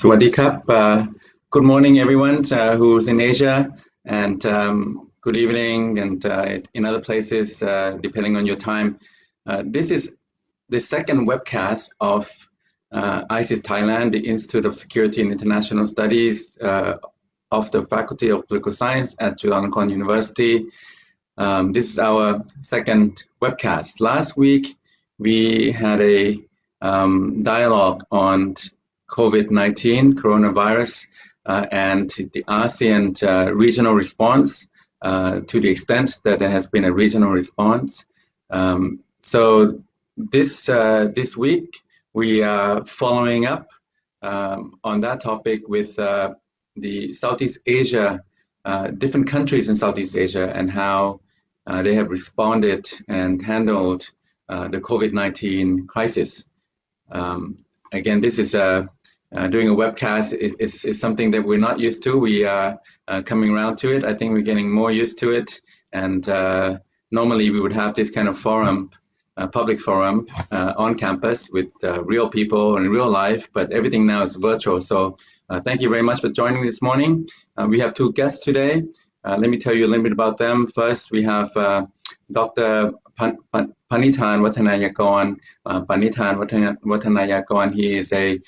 Sawadee Krap. Good morning, everyone who's in Asia, and good evening, and in other places, depending on your time. This is the second webcast of ISEAN Thailand, the Institute of Security and International Studies of the Faculty of Political Science at Chulalongkorn University. This is our second webcast. Last week, we had a dialogue on COVID-19, coronavirus, and the ASEAN regional response to the extent that there has been a regional response. So this week, we are following up on that topic with the Southeast Asia, different countries in Southeast Asia, and how they have responded and handled the COVID-19 crisis. Again, this is doing a webcast is something that we're not used to. We are coming around to it. I think we're getting more used to it. And normally we would have this kind of forum, public forum on campus with real people in real life, but everything now is virtual. So thank you very much for joining this morning. We have two guests today. Let me tell you a little bit about them. First, we have Dr. Panithan Wattanayakon. Panithan Wattanayakon, he is a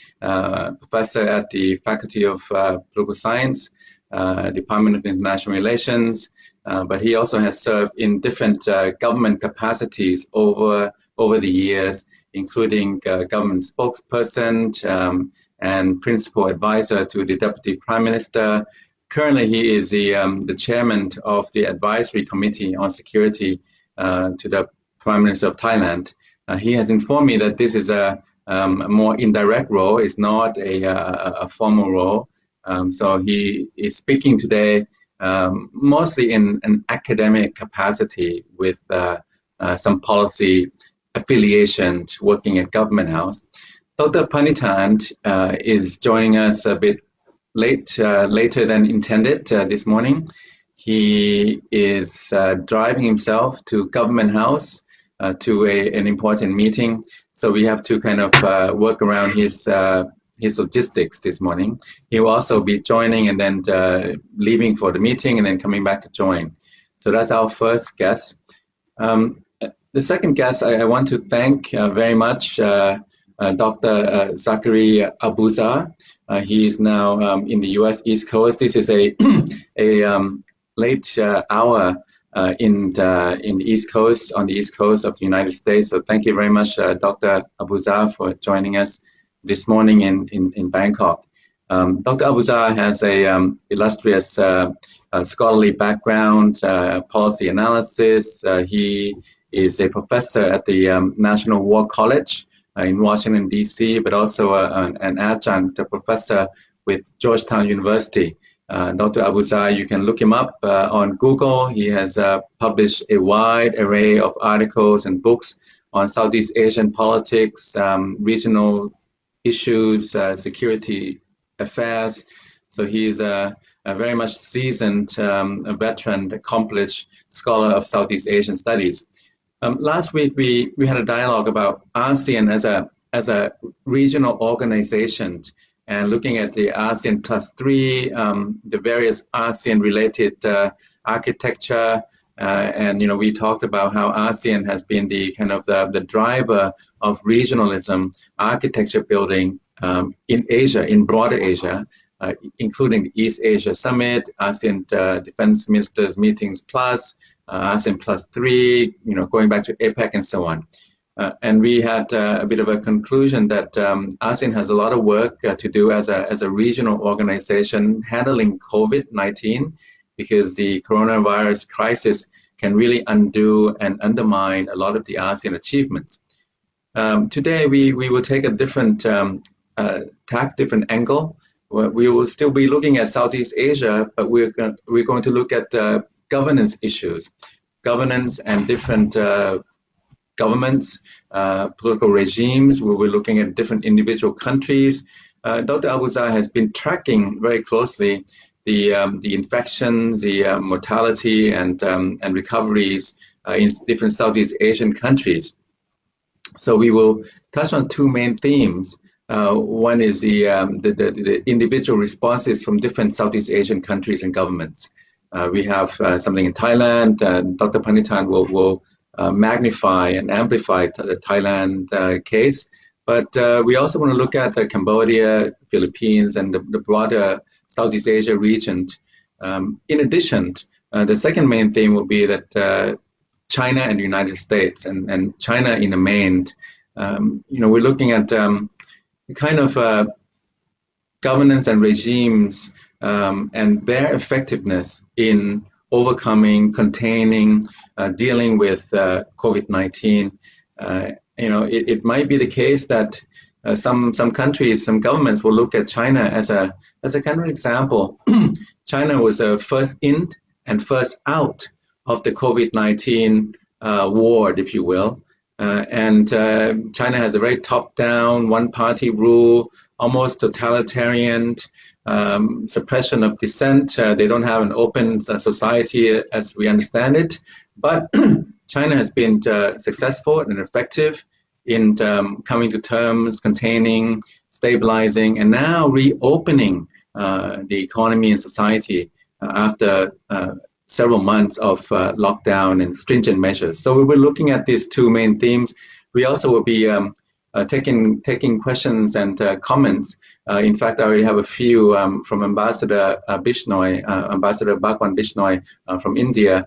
professor at the Faculty of Political Science, Department of International Relations, but he also has served in different government capacities over the years, including government spokesperson and principal advisor to the Deputy Prime Minister. Currently, he is the chairman of the Advisory Committee on Security to the Prime Minister of Thailand. He has informed me that this is a more indirect role, it's not a formal role. So he is speaking today mostly in an academic capacity with some policy affiliation working at Government House. Dr. Panithan is joining us a bit later than intended this morning. He is driving himself to Government House to an important meeting. So we have to kind of work around his logistics this morning. He will also be joining and then leaving for the meeting and then coming back to join. So that's our first guest. The second guest, I want to thank very much Dr. Zachary Abuza. He is now in the U.S. East Coast. This is a late hour in the East Coast, on the East Coast of the United States. So thank you very much, Dr. Abuza, for joining us this morning in Bangkok. Dr. Abuza has a illustrious scholarly background, policy analysis. He is a professor at the National War College in Washington, D.C., but also an adjunct professor with Georgetown University. Dr. Abuza, you can look him up on Google. He has published a wide array of articles and books on Southeast Asian politics, regional issues, security affairs. So he is a very much seasoned, a veteran, accomplished scholar of Southeast Asian studies. Last week, we had a dialogue about ASEAN as a regional organization and looking at the ASEAN +3, the various ASEAN-related architecture, and we talked about how ASEAN has been the kind of the driver of regionalism, architecture building in Asia, in broader Asia, including the East Asia Summit, ASEAN Defense Ministers Meetings Plus, ASEAN +3, going back to APEC and so on. And we had a bit of a conclusion that ASEAN has a lot of work to do as a regional organization handling COVID-19, because the coronavirus crisis can really undo and undermine a lot of the ASEAN achievements. Today, we will take a different different angle. We will still be looking at Southeast Asia, but we're going to look at governance issues, governance and different governments, political regimes. We're looking at different individual countries. Dr. Abuza has been tracking very closely the infections, the mortality, and recoveries in different Southeast Asian countries. So we will touch on two main themes. One is the individual responses from different Southeast Asian countries and governments. We have something in Thailand. Dr. Panitan will magnify and amplify the Thailand case. But we also want to look at Cambodia, Philippines, and the broader Southeast Asia region. In addition, the second main theme will be that China and the United States, and China in the main, we're looking at kind of governance and regimes and their effectiveness in overcoming, containing, dealing with COVID-19. It might be the case that some countries, some governments will look at China as a kind of example. China was first in and first out of the COVID-19 ward, if you will. And China has a very top-down, one-party rule, almost totalitarian, suppression of dissent. They don't have an open society as we understand it. But China has been successful and effective in coming to terms, containing, stabilizing, and now reopening the economy and society after several months of lockdown and stringent measures. So we were looking at these two main themes. We also will be taking questions and comments. In fact, I already have a few from Ambassador Bishnoi, Ambassador Bhagwan Bishnoi from India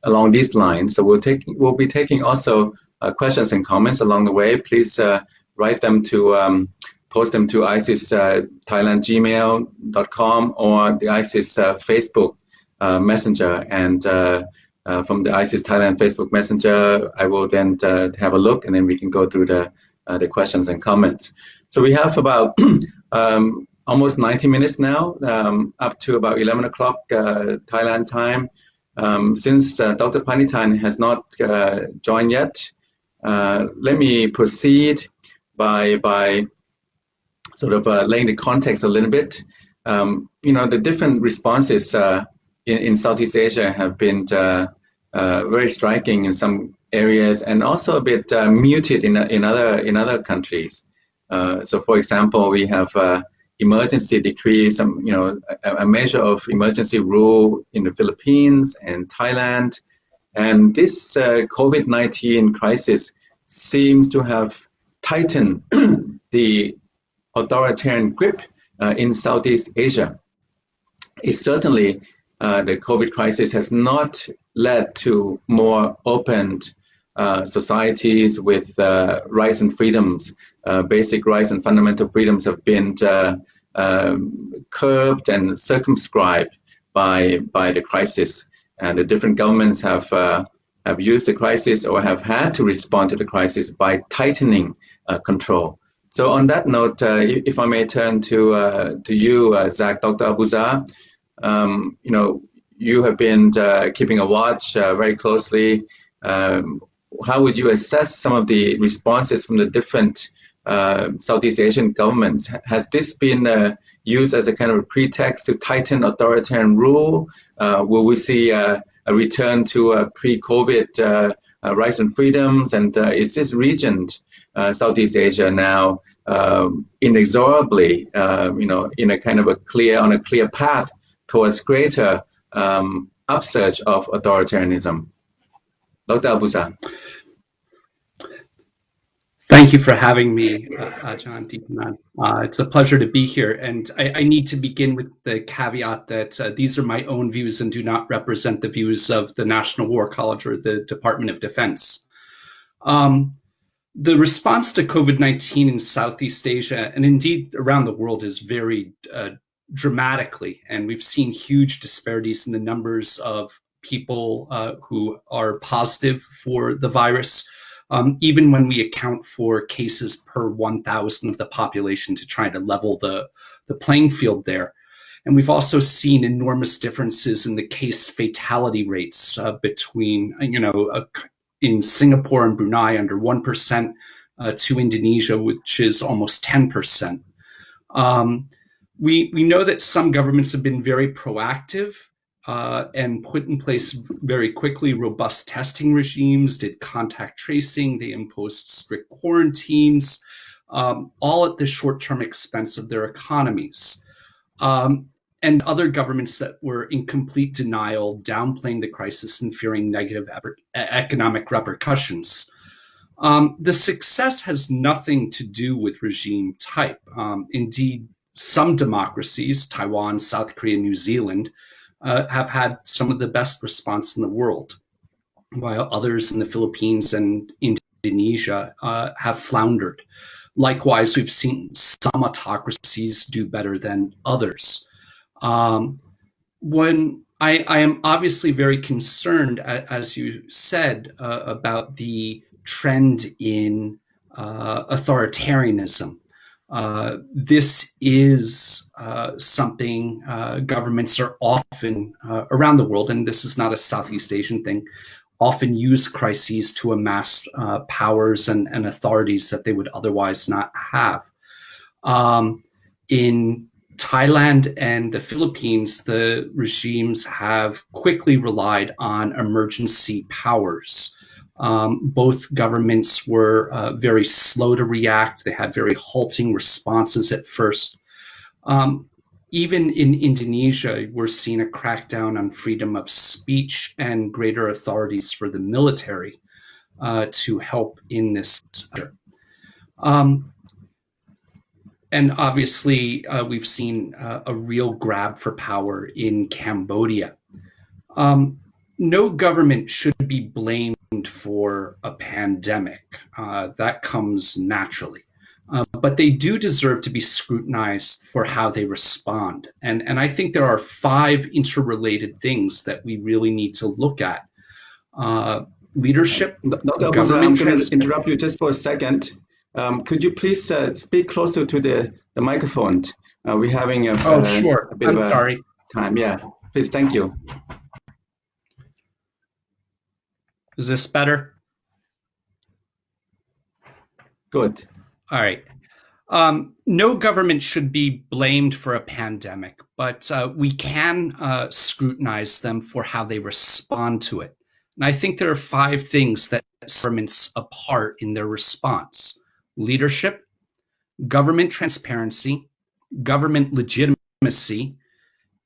along these lines. So we'll be taking also questions and comments along the way. Please write them to post them to ISIS Thailand gmail.com or the ISIS Facebook Messenger, and from the ISIS Thailand Facebook Messenger, I will then have a look, and then we can go through the questions and comments. So we have about almost 90 minutes now, up to about 11 o'clock Thailand time. Since Dr. Panitan has not joined yet, let me proceed by sort of laying the context a little bit. The different responses in Southeast Asia have been very striking in some areas, and also a bit muted in other countries. So, for example, we have emergency decree, a measure of emergency rule in the Philippines and Thailand, and this COVID-19 crisis seems to have tightened the authoritarian grip in Southeast Asia. It certainly the COVID crisis has not led to more open societies with rights and freedoms. Basic rights and fundamental freedoms have been curbed and circumscribed by the crisis. And the different governments have used the crisis or have had to respond to the crisis by tightening control. So on that note, if I may turn to you, Zach, Dr. Abuzar. You have been keeping a watch very closely. How would you assess some of the responses from the different Southeast Asian governments? Has this been used as a kind of a pretext to tighten authoritarian rule? Will we see a return to pre-COVID rights and freedoms? And is this region, Southeast Asia, now inexorably, in a kind of on a clear path towards greater upsurge of authoritarianism? Dr. Abuzar. Thank you for having me, Ajahn Deepanan. It's a pleasure to be here. And I need to begin with the caveat that these are my own views and do not represent the views of the National War College or the Department of Defense. The response to COVID-19 in Southeast Asia, and indeed around the world, is varied dramatically. And we've seen huge disparities in the numbers of people who are positive for the virus, even when we account for cases per 1,000 of the population to try to level the playing field there. And we've also seen enormous differences in the case fatality rates between, in Singapore and Brunei under 1% to Indonesia, which is almost 10%. We know that some governments have been very proactive and put in place very quickly robust testing regimes, did contact tracing, they imposed strict quarantines, all at the short-term expense of their economies. And other governments that were in complete denial, downplaying the crisis and fearing negative economic repercussions. The success has nothing to do with regime type. Indeed, some democracies, Taiwan, South Korea, New Zealand, have had some of the best response in the world, while others in the Philippines and Indonesia have floundered. Likewise, we've seen some autocracies do better than others. When I am obviously very concerned, as you said, about the trend in authoritarianism. This is something governments are often around the world, and this is not a Southeast Asian thing, often use crises to amass powers and authorities that they would otherwise not have. In Thailand and the Philippines, the regimes have quickly relied on emergency powers. Both governments were very slow to react. They had very halting responses at first. Even in Indonesia, we're seeing a crackdown on freedom of speech and greater authorities for the military to help in this. And obviously, we've seen a real grab for power in Cambodia. No government should be blamed for a pandemic. That comes naturally. But they do deserve to be scrutinized for how they respond. And I think there are 5 interrelated things that we really need to look at. Leadership, Dr. Abuza, I'm going to interrupt you just for a second. Could you please speak closer to the microphone? We're having a bit of a time. Yeah, please, thank you. Is this better? Good. All right. No government should be blamed for a pandemic, but we can scrutinize them for how they respond to it. And I think there are 5 things that set governments apart in their response: leadership, government transparency, government legitimacy,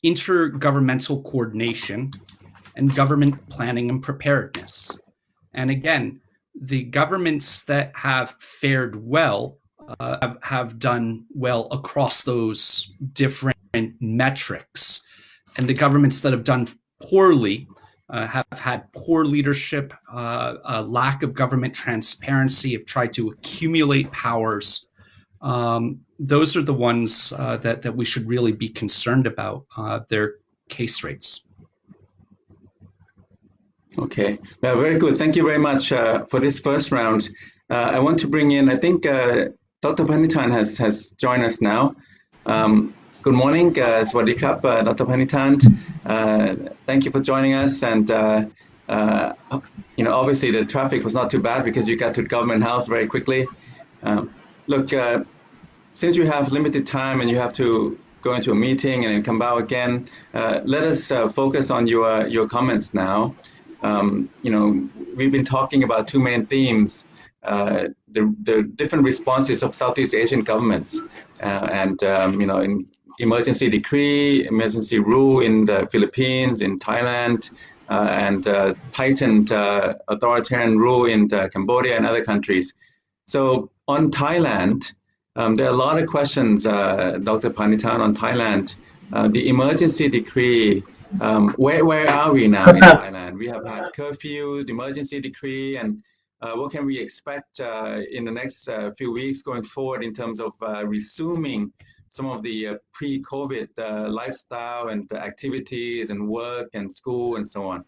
intergovernmental coordination, and government planning and preparedness. And again, the governments that have fared well have done well across those different metrics. And the governments that have done poorly have had poor leadership, a lack of government transparency, have tried to accumulate powers. Those are the ones that we should really be concerned about, their case rates. Okay, very good. Thank you very much for this first round. I want to bring in, I think Dr. Panitan has joined us now. Good morning, Swadee Krap, Dr. Panitan. Thank you for joining us. And obviously the traffic was not too bad because you got to Government House very quickly. Look, since you have limited time and you have to go into a meeting and then come back again, let us focus on your comments now. We've been talking about 2 main themes, the different responses of Southeast Asian governments, in emergency decree, emergency rule in the Philippines, in Thailand, and tightened authoritarian rule in Cambodia and other countries. So on Thailand, there are a lot of questions, Dr. Panitan, on Thailand. The emergency decree, where are we now in Thailand? We have had curfew, the emergency decree, and what can we expect in the next few weeks going forward in terms of resuming some of the pre-COVID lifestyle and activities and work and school and so on?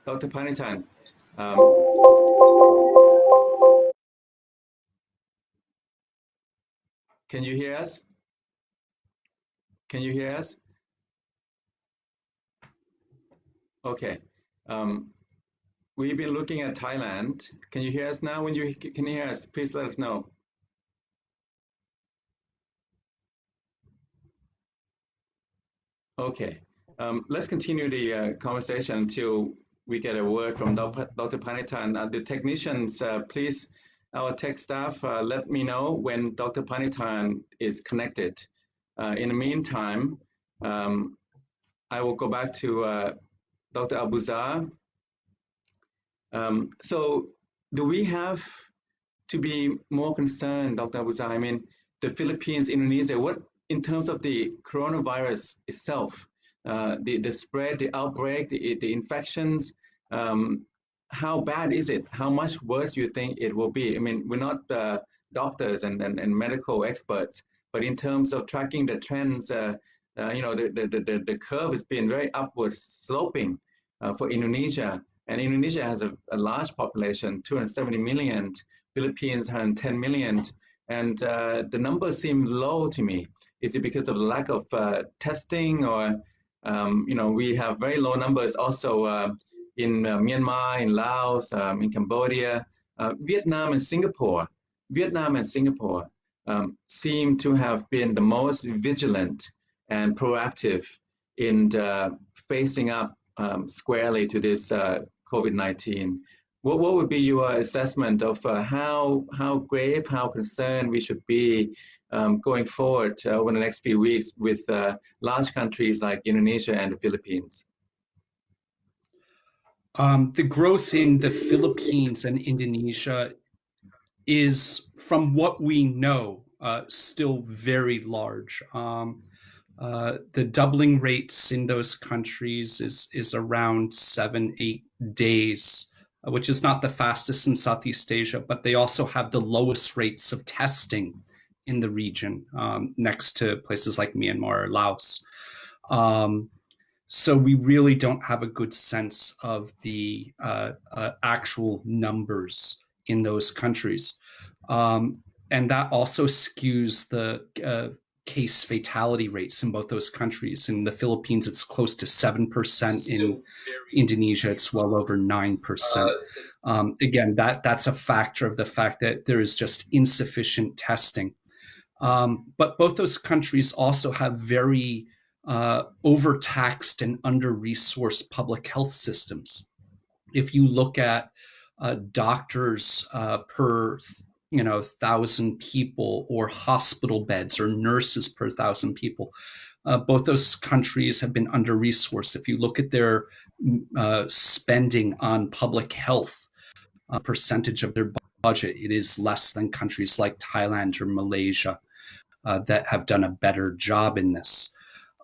Dr. Panitan. Can you hear us? Can you hear us? Okay. We've been looking at Thailand. Can you hear us now? When you can hear us, please let us know. Okay. Let's continue the conversation until we get a word from Dr. Panitan. The technicians, please, our tech staff, let me know when Dr. Panitan is connected. In the meantime, I will go back to Dr. Abuzar. So do we have to be more concerned, Dr. Abuzar? I mean, the Philippines, Indonesia, what in terms of the coronavirus itself, the spread, the outbreak, the infections, how bad is it? How much worse do you think it will be? I mean, we're not doctors and medical experts, but in terms of tracking the trends, the curve has been very upward sloping for Indonesia. And Indonesia has a large population, 270 million, Philippines 110 million, and the numbers seem low to me. Is it because of the lack of testing, or we have very low numbers also in Myanmar, in Laos, in Cambodia, Vietnam and Singapore seem to have been the most vigilant and proactive in facing up squarely to this COVID-19. What would be your assessment of how grave, how concerned we should be going forward over the next few weeks with large countries like Indonesia and the Philippines? The growth in the Philippines and Indonesia is, from what we know, still very large. The doubling rates in those countries is around 7-8 days, which is not the fastest in Southeast Asia, but they also have the lowest rates of testing in the region, next to places like Myanmar or Laos. So we really don't have a good sense of the actual numbers in those countries. And that also skews the case fatality rates in both those countries. In the Philippines, it's close to 7%. In Indonesia, it's well over 9%. Again, that's a factor of the fact that there is just insufficient testing. But both those countries also have very overtaxed and under-resourced public health systems. If you look at doctors per 1,000 people, or hospital beds or nurses per 1,000 people, both those countries have been under-resourced. If you look at their spending on public health, percentage of their budget, it is less than countries like Thailand or Malaysia that have done a better job in this.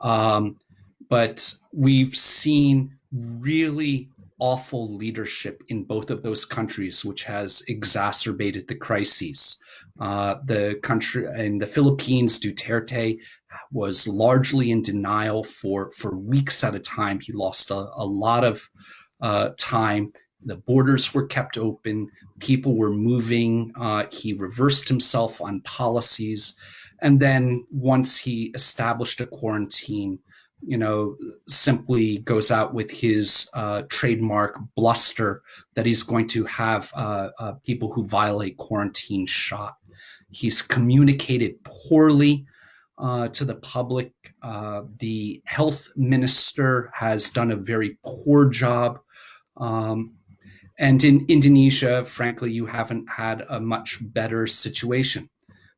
But we've seen really awful leadership in both of those countries, which has exacerbated the crises. The country in the Philippines, Duterte was largely in denial for weeks at a time. He lost a lot of time. The borders were kept open. People were moving. He reversed himself on policies. And then once he established a quarantine, simply goes out with his trademark bluster that he's going to have people who violate quarantine shot. He's communicated poorly to the public. The health minister has done a very poor job. And in Indonesia, frankly, you haven't had a much better situation.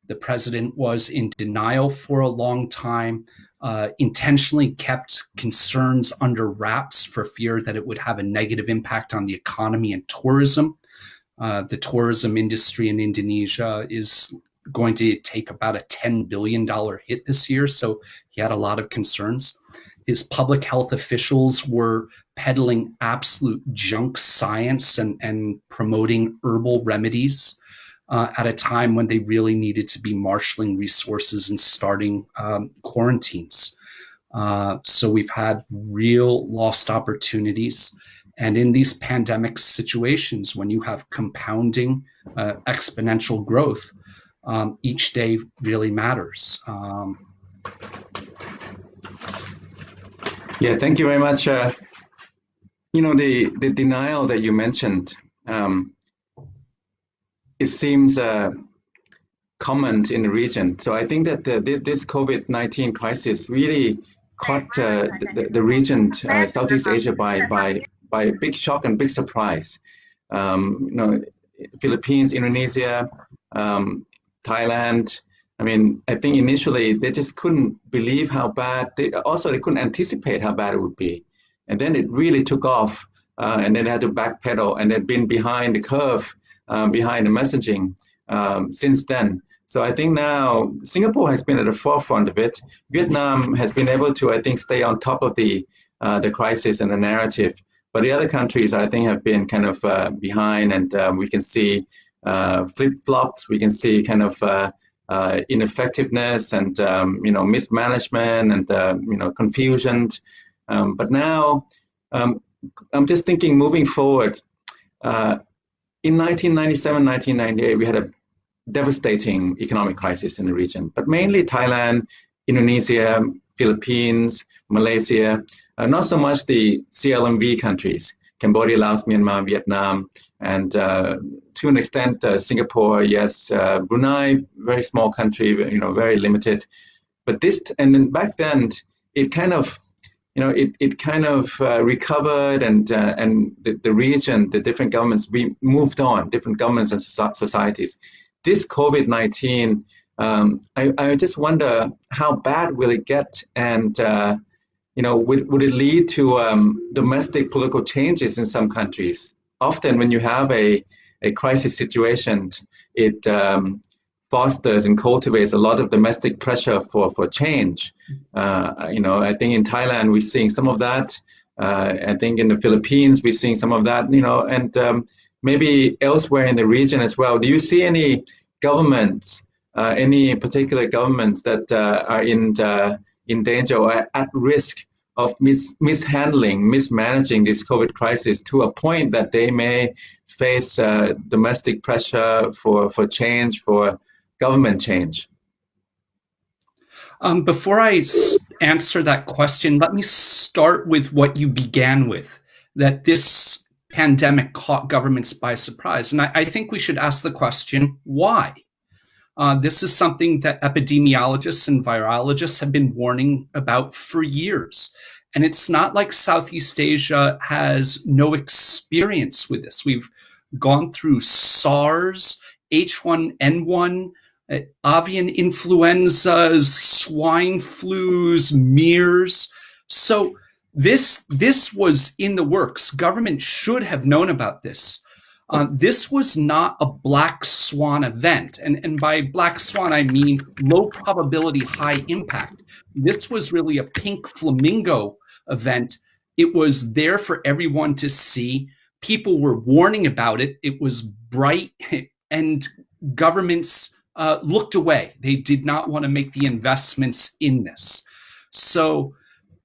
The president was in denial for a long time, intentionally kept concerns under wraps for fear that it would have a negative impact on the economy and tourism. The tourism industry in Indonesia is going to take about a $10 billion hit this year, so he had a lot of concerns. His public health officials were peddling absolute junk science and promoting herbal remedies at a time when they really needed to be marshaling resources and starting quarantines. So we've had real lost opportunities. And in these pandemic situations, when you have compounding exponential growth, each day really matters. Yeah, thank you very much. The denial that you mentioned, it seems common in the region. So I think that this COVID-19 crisis really caught the region, Southeast Asia, by by a big shock and big surprise. Philippines, Indonesia, Thailand. I mean, I think initially they just couldn't believe how bad. They couldn't anticipate how bad it would be, and then it really took off, and then they had to backpedal, and they've been behind the curve, behind the messaging since then. So I think now Singapore has been at the forefront of it. Vietnam has been able to, I think, stay on top of the crisis and the narrative. But the other countries, I think, have been kind of behind, and we can see flip-flops. We can see kind of ineffectiveness and mismanagement and confusion. But now, I'm just thinking, moving forward. In 1997, 1998, we had a devastating economic crisis in the region, but mainly Thailand, Indonesia, Philippines, Malaysia, not so much the CLMV countries, Cambodia, Laos, Myanmar, Vietnam, and to an extent Singapore, yes, Brunei, very small country, very limited. But and then back then, it kind of, recovered, and the region, the different governments, we moved on, different governments and societies. This COVID-19, I just wonder how bad will it get, and would it lead to domestic political changes in some countries? Often, when you have a crisis situation, it fosters and cultivates a lot of domestic pressure for change. I think in Thailand we're seeing some of that. I think in the Philippines we're seeing some of that. And maybe elsewhere in the region as well. Do you see any governments, any particular governments that are in danger or at risk of mismanaging this COVID crisis to a point that they may face domestic pressure for change, for government change? Before I answer that question, let me start with what you began with, that this pandemic caught governments by surprise. And I think we should ask the question, why? This is something that epidemiologists and virologists have been warning about for years. And it's not like Southeast Asia has no experience with this. We've gone through SARS, H1N1, avian influenzas, swine flus, MERS. So this was in the works. Government should have known about this. This was not a black swan event. And by black swan, I mean low probability, high impact. This was really a pink flamingo event. It was there for everyone to see. People were warning about it. It was bright, and governments looked away. They did not want to make the investments in this. So,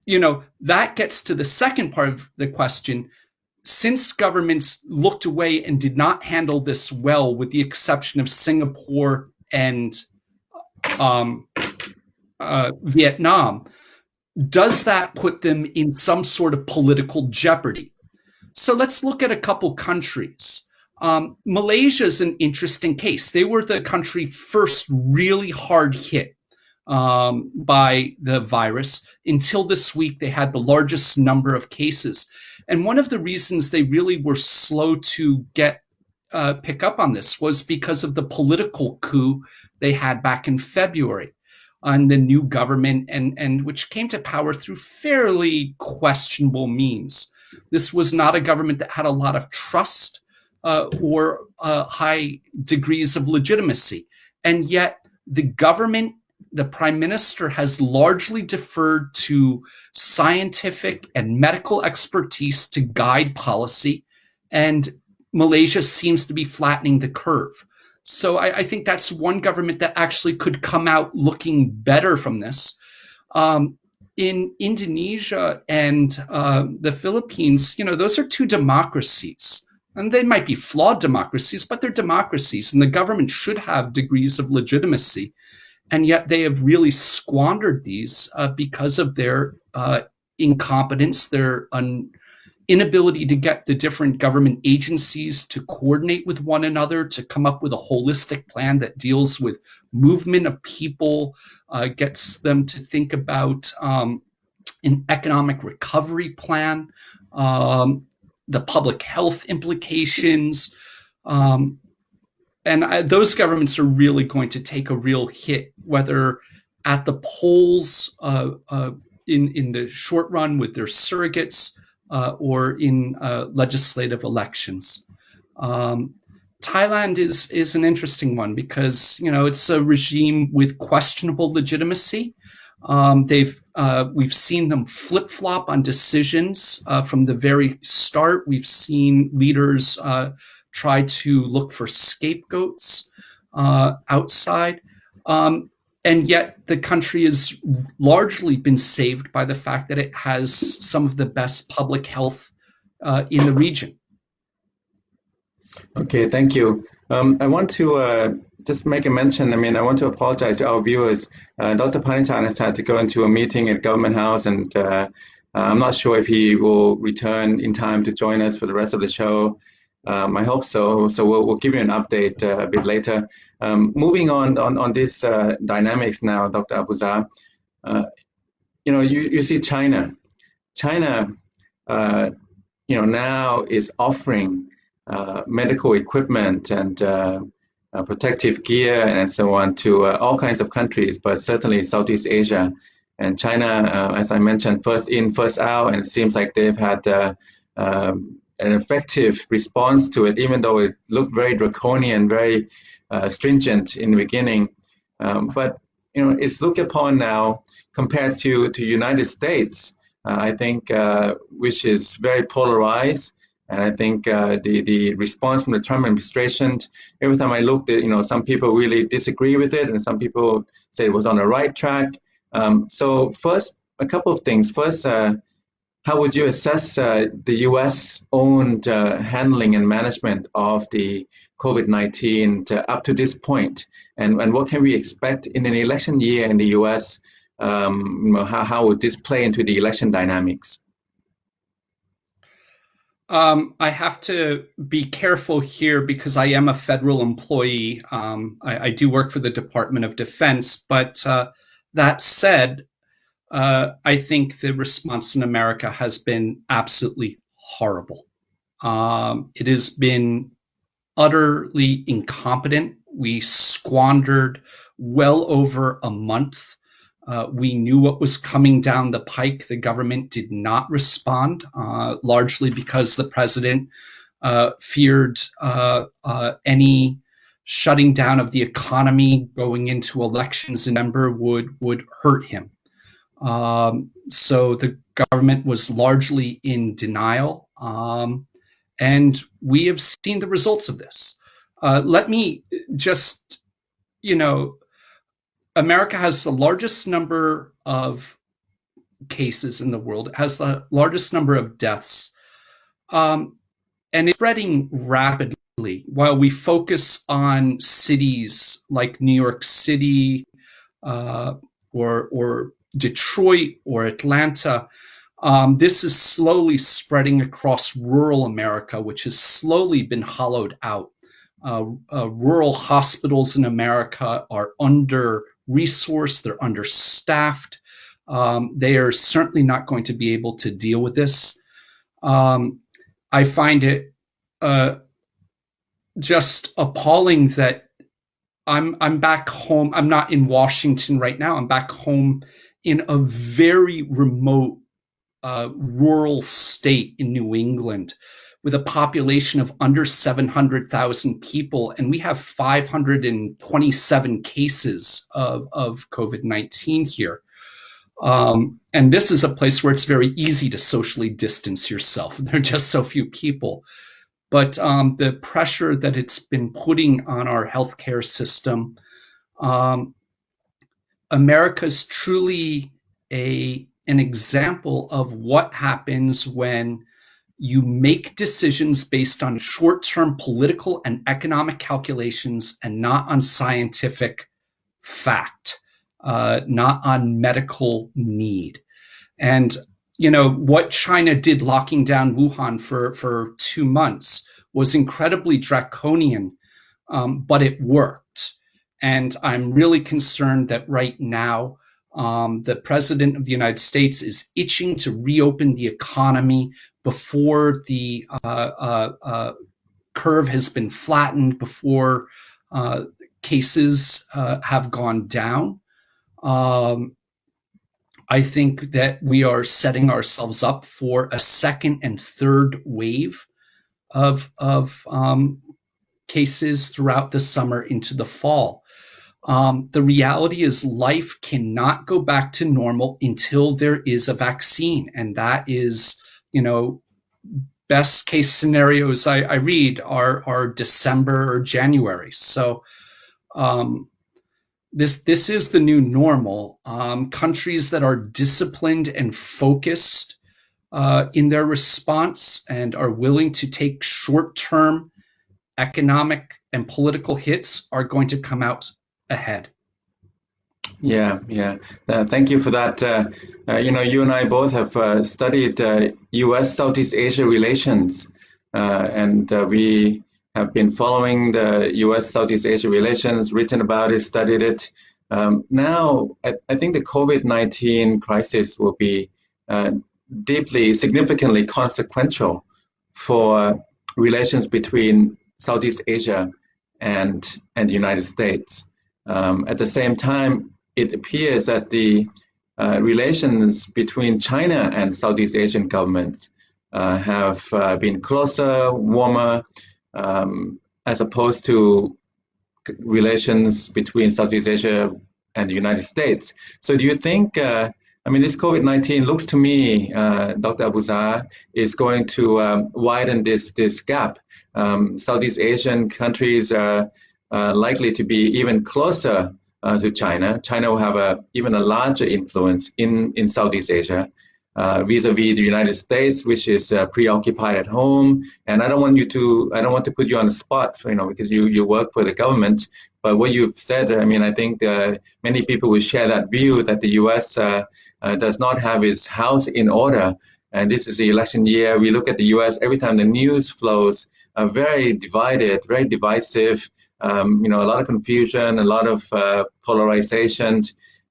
that gets to the second part of the question. Since governments looked away and did not handle this well, with the exception of Singapore and Vietnam, does that put them in some sort of political jeopardy? So let's look at a couple countries. Malaysia is an interesting case. They were the country first really hard hit by the virus. Until this week, they had the largest number of cases. And one of the reasons they really were slow to pick up on this was because of the political coup they had back in February on the new government, and which came to power through fairly questionable means. This was not a government that had a lot of trust or high degrees of legitimacy. And yet the government, the prime minister, has largely deferred to scientific and medical expertise to guide policy, and Malaysia seems to be flattening the curve. So I think that's one government that actually could come out looking better from this. In Indonesia and the Philippines, those are two democracies. And they might be flawed democracies, but they're democracies, and the government should have degrees of legitimacy. And yet they have really squandered these because of their incompetence, their inability to get the different government agencies to coordinate with one another, to come up with a holistic plan that deals with movement of people, gets them to think about an economic recovery plan. the public health implications. Those governments are really going to take a real hit, whether at the polls in the short run with their surrogates or in legislative elections. Thailand is an interesting one because it's a regime with questionable legitimacy. We've seen them flip-flop on decisions from the very start. We've seen leaders try to look for scapegoats outside. And yet the country has largely been saved by the fact that it has some of the best public health in the region. Okay, thank you. I want to just make a mention. I want to apologize to our viewers. Dr. Panitan has had to go into a meeting at Government House, and I'm not sure if he will return in time to join us for the rest of the show. I hope so. So we'll give you an update a bit later. Moving on this dynamics now, Dr. Abuzar. You see China. China, now is offering medical equipment and protective gear and so on to all kinds of countries, but certainly Southeast Asia. And China, as I mentioned, first in, first out, and it seems like they've had an effective response to it, even though it looked very draconian, very stringent in the beginning. But it's looked upon now compared to United States, I think, which is very polarized. And I think the response from the Trump administration, every time I looked at, some people really disagree with it, and some people say it was on the right track. So first, a couple of things. First, how would you assess the U.S.-owned handling and management of the COVID-19 up to this point? And what can we expect in an election year in the U.S.? How would this play into the election dynamics? I have to be careful here because I am a federal employee. I do work for the Department of Defense, but that said, I think the response in America has been absolutely horrible. It has been utterly incompetent. We squandered well over a month. We knew what was coming down the pike. The government did not respond, largely because the president feared any shutting down of the economy going into elections in November would hurt him. So the government was largely in denial, and we have seen the results of this. Let me just, America has the largest number of cases in the world. It has the largest number of deaths, and it's spreading rapidly. While we focus on cities like New York City or Detroit or Atlanta, this is slowly spreading across rural America, which has slowly been hollowed out. Rural hospitals in America are under-resourced, they're understaffed. They are certainly not going to be able to deal with this. I find it just appalling that I'm back home. I'm not in Washington right now. I'm back home in a very remote rural state in New England with a population of under 700,000 people, and we have 527 cases of COVID-19 here. And this is a place where it's very easy to socially distance yourself. There are just so few people. But the pressure that it's been putting on our healthcare system, America's truly an example of what happens when you make decisions based on short-term political and economic calculations and not on scientific fact, not on medical need. And, what China did locking down Wuhan for 2 months was incredibly draconian, but it worked. And I'm really concerned that right now, the president of the United States is itching to reopen the economy, before the curve has been flattened, before cases have gone down. I think that we are setting ourselves up for a second and third wave of cases throughout the summer into the fall. The reality is life cannot go back to normal until there is a vaccine. And that is, best case scenarios I read are December or January. So this is the new normal. Countries that are disciplined and focused in their response and are willing to take short-term economic and political hits are going to come out ahead. Yeah. Thank you for that. You and I both have studied U.S. Southeast Asia relations, and we have been following the U.S. Southeast Asia relations, written about it, studied it. Now, I think the COVID-19 crisis will be deeply, significantly consequential for relations between Southeast Asia and the United States. At the same time, it appears that the relations between China and Southeast Asian governments have been closer, warmer, as opposed to relations between Southeast Asia and the United States. So do you think, this COVID-19 looks to me, Dr. Abuzar, is going to widen this gap. Southeast Asian countries are likely to be even closer to China. China will have even a larger influence in Southeast Asia vis-a-vis the United States, which is preoccupied at home. And I don't want to put you on the spot, because you work for the government. But what you've said, I think many people will share that view that the U.S. Does not have its house in order. And this is the election year. We look at the U.S. every time the news flows are very divided, very divisive. A lot of confusion, a lot of polarization,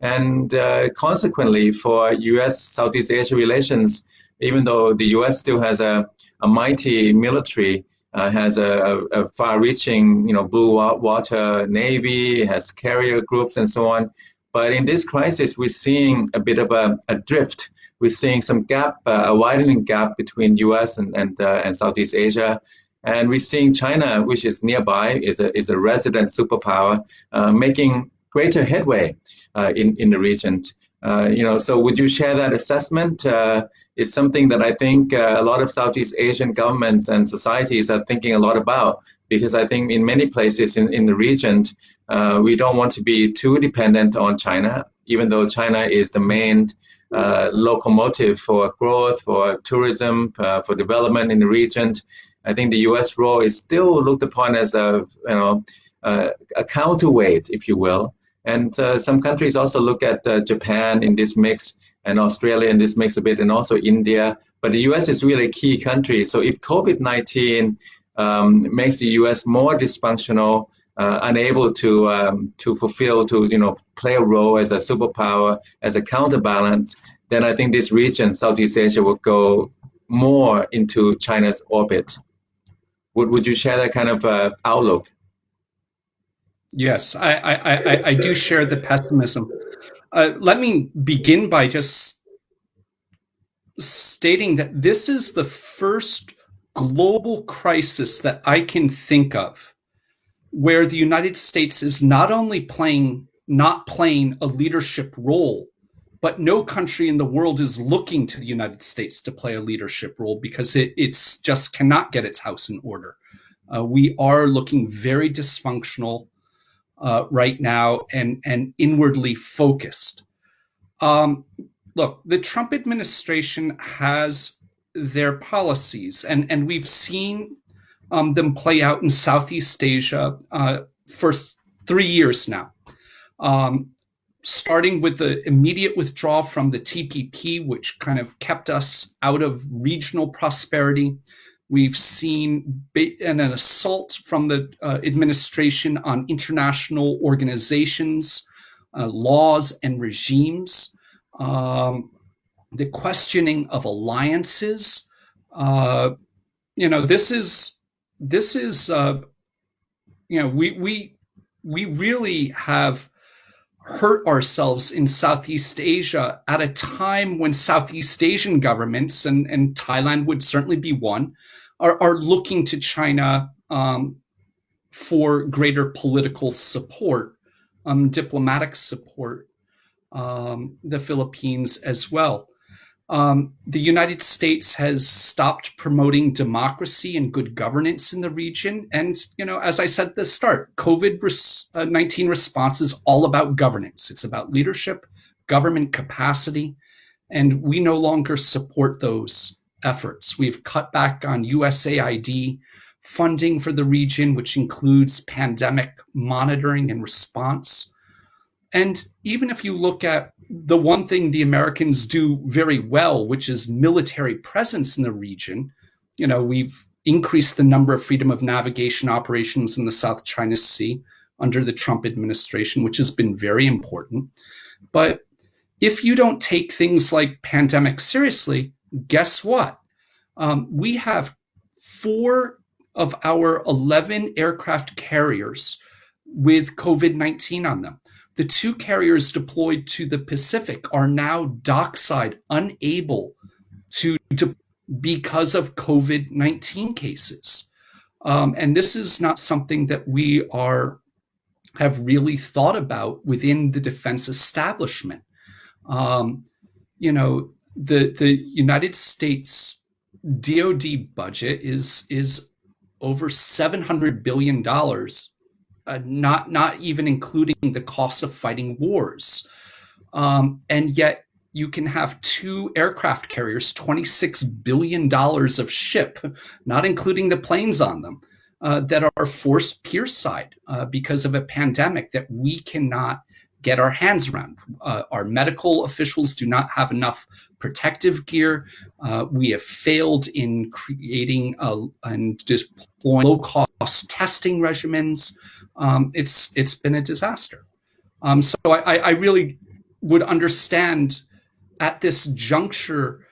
and consequently for U.S. Southeast Asia relations, even though the U.S. still has a mighty military, has a far-reaching, blue water navy, has carrier groups and so on. But in this crisis, we're seeing a bit of a drift. We're seeing some gap, a widening gap between U.S. and Southeast Asia. And we're seeing China, which is nearby, is a resident superpower, making greater headway in the region. So would you share that assessment? It's something that I think a lot of Southeast Asian governments and societies are thinking a lot about, because I think in many places in the region, we don't want to be too dependent on China, even though China is the main locomotive for growth, for tourism, for development in the region. I think the U.S. role is still looked upon as a counterweight, if you will. And some countries also look at Japan in this mix, and Australia in this mix a bit, and also India. But the U.S. is really a key country. So if COVID-19 makes the U.S. more dysfunctional, unable to fulfill, to play a role as a superpower, as a counterbalance, then I think this region, Southeast Asia, will go more into China's orbit. Would you share that kind of outlook? Yes, I do share the pessimism. Let me begin by just stating that this is the first global crisis that I can think of where the United States is not only not playing a leadership role, but no country in the world is looking to the United States to play a leadership role because it's just cannot get its house in order. We are looking very dysfunctional right now and inwardly focused. Look, the Trump administration has their policies, and we've seen them play out in Southeast Asia for 3 years now. Starting with the immediate withdrawal from the TPP, which kind of kept us out of regional prosperity. We've seen an assault from the administration on international organizations, laws, and regimes. The questioning of alliances This is we really have hurt ourselves in Southeast Asia at a time when Southeast Asian governments, and Thailand would certainly be one, are looking to China for greater political support, diplomatic support, the Philippines as well. The United States has stopped promoting democracy and good governance in the region. And, as I said at the start, COVID-19 response is all about governance. It's about leadership, government capacity, and we no longer support those efforts. We've cut back on USAID funding for the region, which includes pandemic monitoring and response. And even if you look at the one thing the Americans do very well, which is military presence in the region, we've increased the number of freedom of navigation operations in the South China Sea under the Trump administration, which has been very important. But if you don't take things like pandemic seriously, guess what? We have 4 of our 11 aircraft carriers with COVID-19 on them. The 2 carriers deployed to the Pacific are now dockside, unable to because of COVID-19 cases. And this is not something that we have really thought about within the defense establishment. The United States DoD budget is over $700 billion. Not even including the cost of fighting wars. And yet you can have 2 aircraft carriers, $26 billion of ship, not including the planes on them, that are forced pierside because of a pandemic that we cannot get our hands around. Our medical officials do not have enough protective gear. We have failed in creating and deploying low-cost testing regimens. It's been a disaster. So I really would understand at this juncture,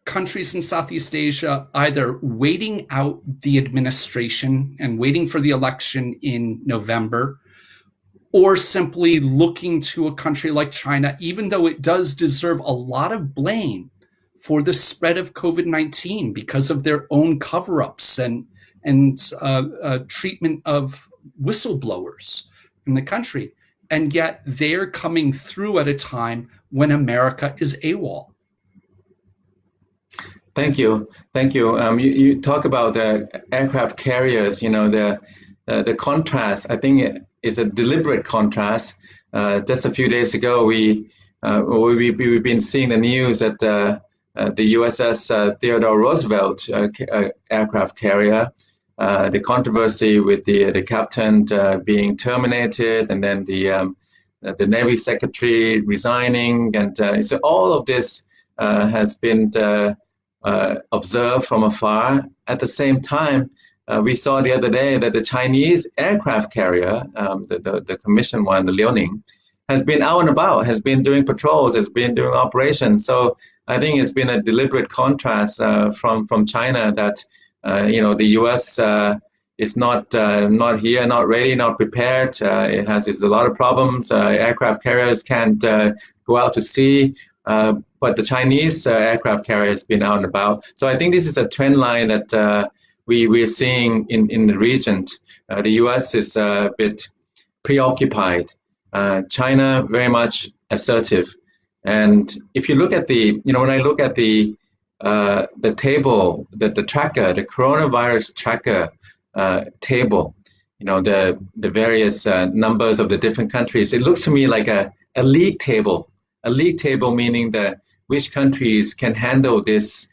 countries in Southeast Asia either waiting out the administration and waiting for the election in November, or simply looking to a country like China, even though it does deserve a lot of blame for the spread of COVID-19 because of their own cover-ups and treatment of whistleblowers in the country. And yet they're coming through at a time when America is AWOL. Thank you. You talk about the aircraft carriers, the contrast, I think it is a deliberate contrast. Just a few days ago, we've been seeing the news that the USS Theodore Roosevelt aircraft carrier, the controversy with the captain being terminated, and then the Navy Secretary resigning, and so all of this has been observed from afar. At the same time, we saw the other day that the Chinese aircraft carrier, the commissioned one, the Liaoning, has been out and about, has been doing patrols, has been doing operations. So I think it's been a deliberate contrast from China that the U.S. is not here, not ready, not prepared. It has a lot of problems. Aircraft carriers can't go out to sea, but the Chinese aircraft carrier has been out and about. So I think this is a trend line that we're seeing in the region. The U.S. is a bit preoccupied. China very much assertive. And if you look at when I look at the table, the tracker, the coronavirus tracker table, the various numbers of the different countries, it looks to me like a league table. A league table meaning that which countries can handle this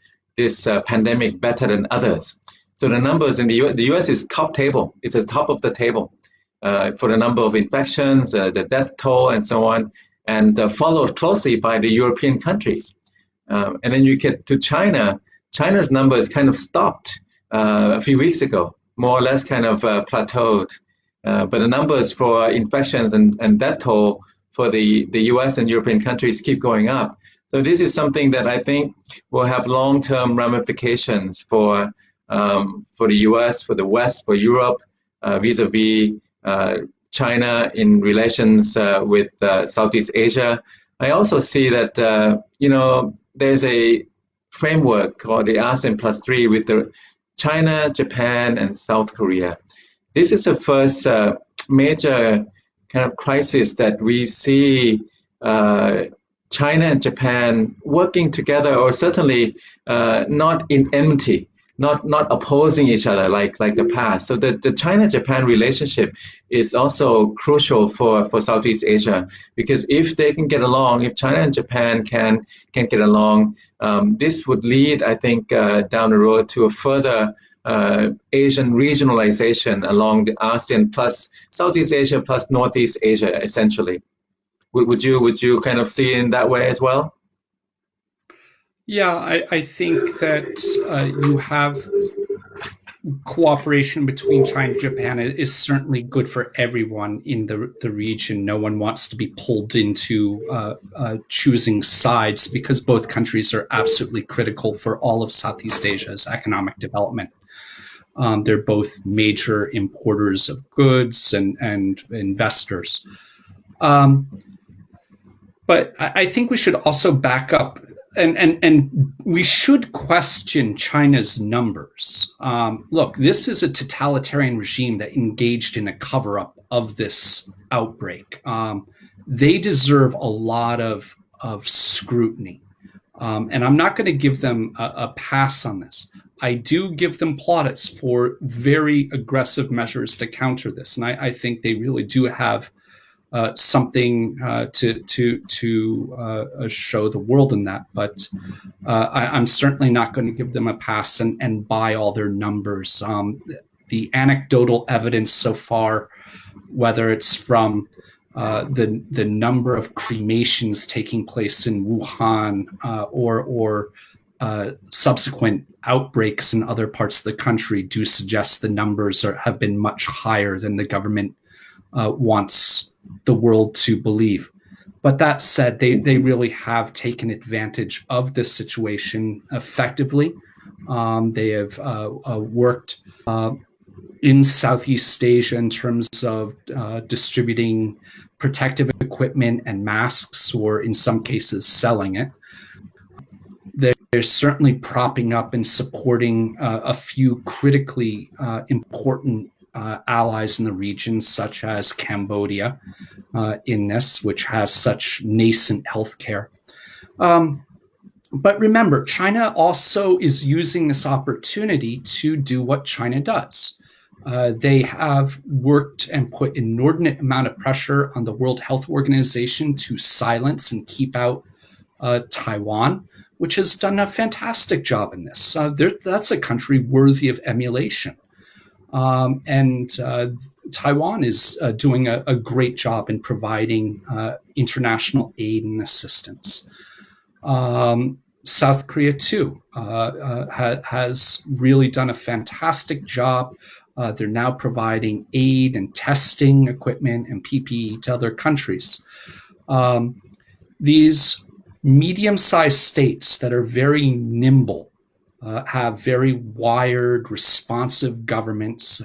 pandemic better than others. So the numbers in the US is top table. It's the top of the table for the number of infections, the death toll, and so on, and followed closely by the European countries. And then you get to China. China's number is kind of stopped a few weeks ago, more or less kind of plateaued. But the numbers for infections and death toll for the US and European countries keep going up. So this is something that I think will have long-term ramifications for the US, for the West, for Europe, vis-a-vis China in relations with Southeast Asia. I also see that, there's a framework called the ASEAN +3 with the China, Japan, and South Korea. This is the first major kind of crisis that we see China and Japan working together, or certainly not in enmity, not opposing each other like the past. So the China-Japan relationship is also crucial for Southeast Asia, because if they can get along, if China and Japan can get along, this would lead, I think, down the road to a further Asian regionalization along the ASEAN plus Southeast Asia plus Northeast Asia, essentially. Would you kind of see it in that way as well? Yeah, I think that you have cooperation between China and Japan is certainly good for everyone in the region. No one wants to be pulled into choosing sides, because both countries are absolutely critical for all of Southeast Asia's economic development. They're both major importers of goods and investors. But I think we should also back up, and we should question China's numbers. Look, this is a totalitarian regime that engaged in a cover-up of this outbreak. They deserve a lot of scrutiny. And I'm not going to give them a pass on this. I do give them plaudits for very aggressive measures to counter this. And I think they really do have something to show the world in that, but I'm certainly not going to give them a pass and buy all their numbers. The anecdotal evidence so far, whether it's from the number of cremations taking place in Wuhan or subsequent outbreaks in other parts of the country, do suggest the numbers have been much higher than the government wants the world to believe. But that said, they really have taken advantage of this situation effectively. They have worked in Southeast Asia in terms of distributing protective equipment and masks, or in some cases selling it. They're certainly propping up and supporting a few critically important allies in the region, such as Cambodia, in this, which has such nascent healthcare. But remember, China also is using this opportunity to do what China does. They have worked and put inordinate amount of pressure on the World Health Organization to silence and keep out Taiwan, which has done a fantastic job in this. That's a country worthy of emulation. And Taiwan is doing a great job in providing international aid and assistance. South Korea, too, has really done a fantastic job. They're now providing aid and testing equipment and PPE to other countries. These medium-sized states that are very nimble, have very wired, responsive governments,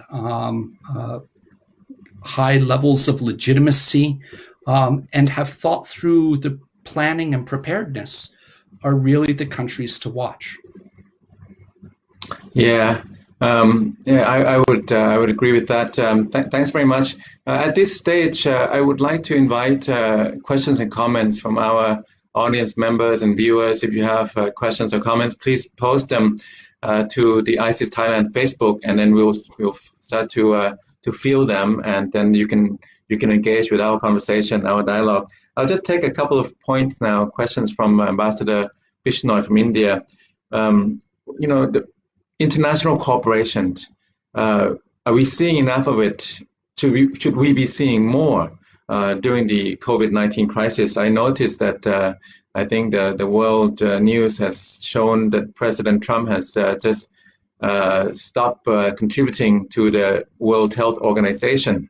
high levels of legitimacy, and have thought through the planning and preparedness, are really the countries to watch. Yeah, I would agree with that. Thanks very much. At this stage, I would like to invite questions and comments from our audience members and viewers. If you have questions or comments, please post them to the ISIS Thailand Facebook, and then we'll start to field them, and then you can engage with our conversation, our dialogue. I'll just take a couple of points now. Questions from Ambassador Bishnoi from India. The international cooperation. Are we seeing enough of it? Should we be seeing more during the COVID-19 crisis? I noticed that I think the world news has shown that President Trump has just stopped contributing to the World Health Organization.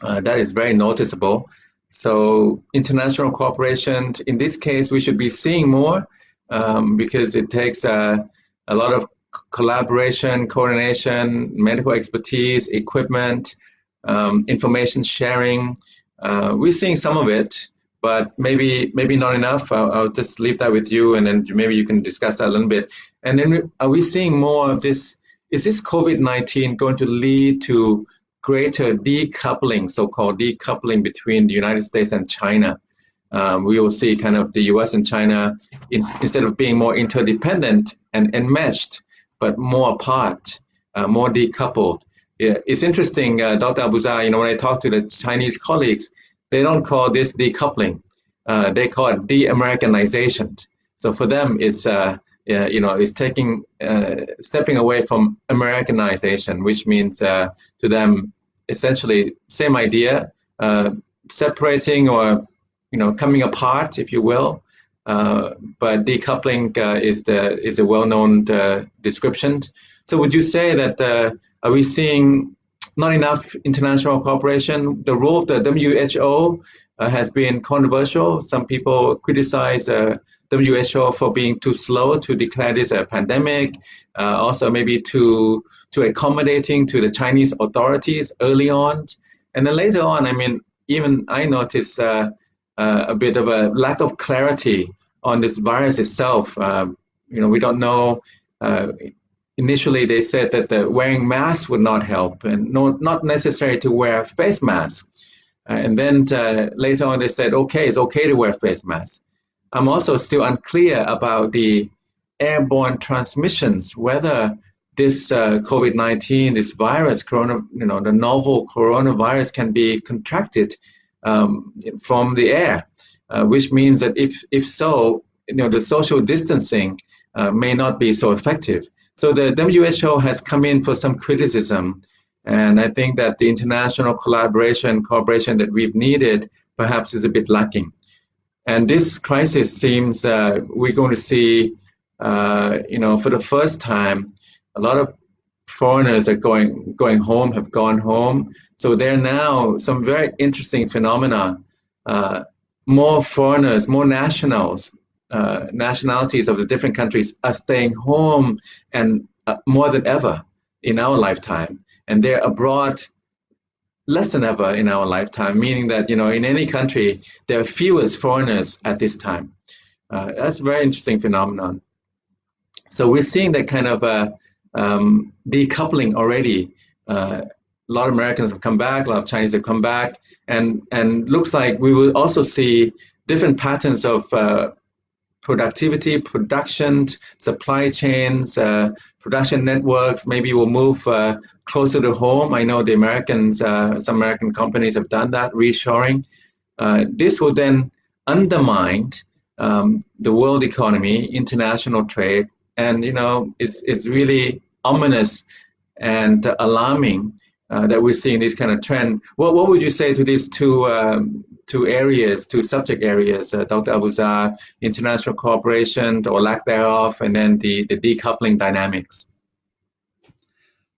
That is very noticeable. So international cooperation, in this case, we should be seeing more because it takes a lot of collaboration, coordination, medical expertise, equipment, information sharing. We're seeing some of it, but maybe not enough. I'll just leave that with you, and then maybe you can discuss that a little bit. And then are we seeing more of this? Is this COVID-19 going to lead to greater decoupling, so-called decoupling between the United States and China? We will see kind of the US and China, instead of being more interdependent and enmeshed, but more apart, more decoupled. Yeah, it's interesting, Dr. Abuzar, when I talk to the Chinese colleagues, they don't call this decoupling. They call it de-Americanization. So for them, it's it's taking stepping away from Americanization, which means to them essentially same idea, separating or coming apart, if you will. But decoupling is a well-known description. So would you say that are we seeing not enough international cooperation? The role of the WHO has been controversial. Some people criticize WHO for being too slow to declare this a pandemic, also maybe too accommodating to the Chinese authorities early on. And then later on, even I noticed a bit of a lack of clarity on this virus itself. We don't know. Initially, they said that wearing masks would not help, and not necessary to wear face masks. And then later on, they said, okay, it's okay to wear face masks. I'm also still unclear about the airborne transmissions, whether this COVID-19, this virus, the novel coronavirus can be contracted from the air, which means that if so, the social distancing may not be so effective. So the WHO has come in for some criticism, and I think that the international cooperation that we've needed perhaps is a bit lacking. And this crisis seems we're going to see, for the first time, a lot of foreigners are going home, have gone home. So there are now some very interesting phenomena. More foreigners, more nationalities of the different countries are staying home, and more than ever in our lifetime. And they're abroad less than ever in our lifetime, meaning that, in any country, there are fewest foreigners at this time. That's a very interesting phenomenon. So we're seeing that kind of decoupling already. A lot of Americans have come back, a lot of Chinese have come back, and looks like we will also see different patterns of productivity, production, supply chains, production networks. Maybe we'll move closer to home. I know the Americans, some American companies have done that, reshoring. This will then undermine the world economy, international trade, and it's really ominous and alarming that we're seeing this kind of trend. What would you say to these two subject areas, Dr. Abuzar, international cooperation or lack thereof, and then the decoupling dynamics?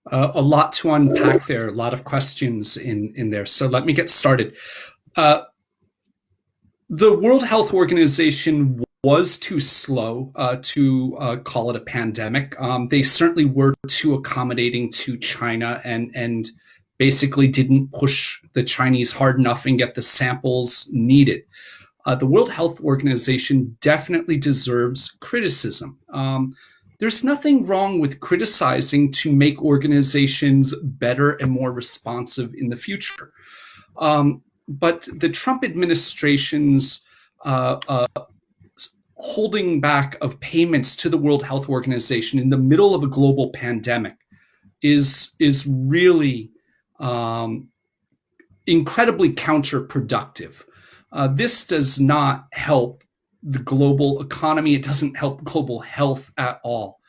A lot to unpack there, a lot of questions in there. So let me get started. The World Health Organization was too slow to call it a pandemic. They certainly were too accommodating to China and basically didn't push the Chinese hard enough and get the samples needed. The World Health Organization definitely deserves criticism. There's nothing wrong with criticizing to make organizations better and more responsive in the future. But the Trump administration's holding back of payments to the World Health Organization in the middle of a global pandemic is really incredibly counterproductive. This does not help the global economy. It doesn't help global health at all.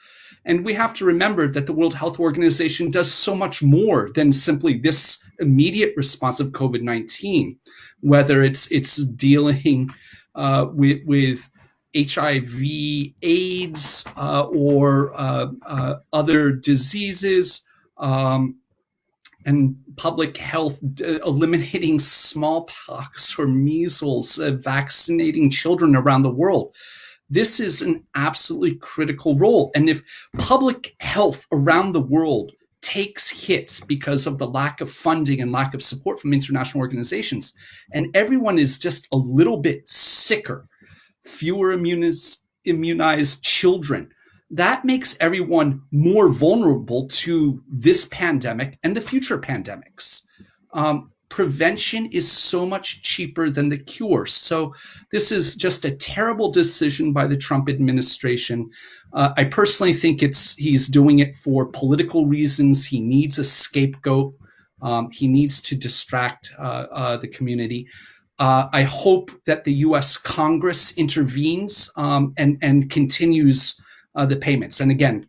And we have to remember that the World Health Organization does so much more than simply this immediate response of COVID-19, whether it's dealing with HIV, AIDS, or other diseases. and public health, eliminating smallpox or measles, vaccinating children around the world. This is an absolutely critical role. And if public health around the world takes hits because of the lack of funding and lack of support from international organizations, and everyone is just a little bit sicker, fewer immunized children, that makes everyone more vulnerable to this pandemic and the future pandemics. Prevention is so much cheaper than the cure. So this is just a terrible decision by the Trump administration. I personally think he's doing it for political reasons. He needs a scapegoat. He needs to distract the community. I hope that the U.S. Congress intervenes and continues the payments. And again,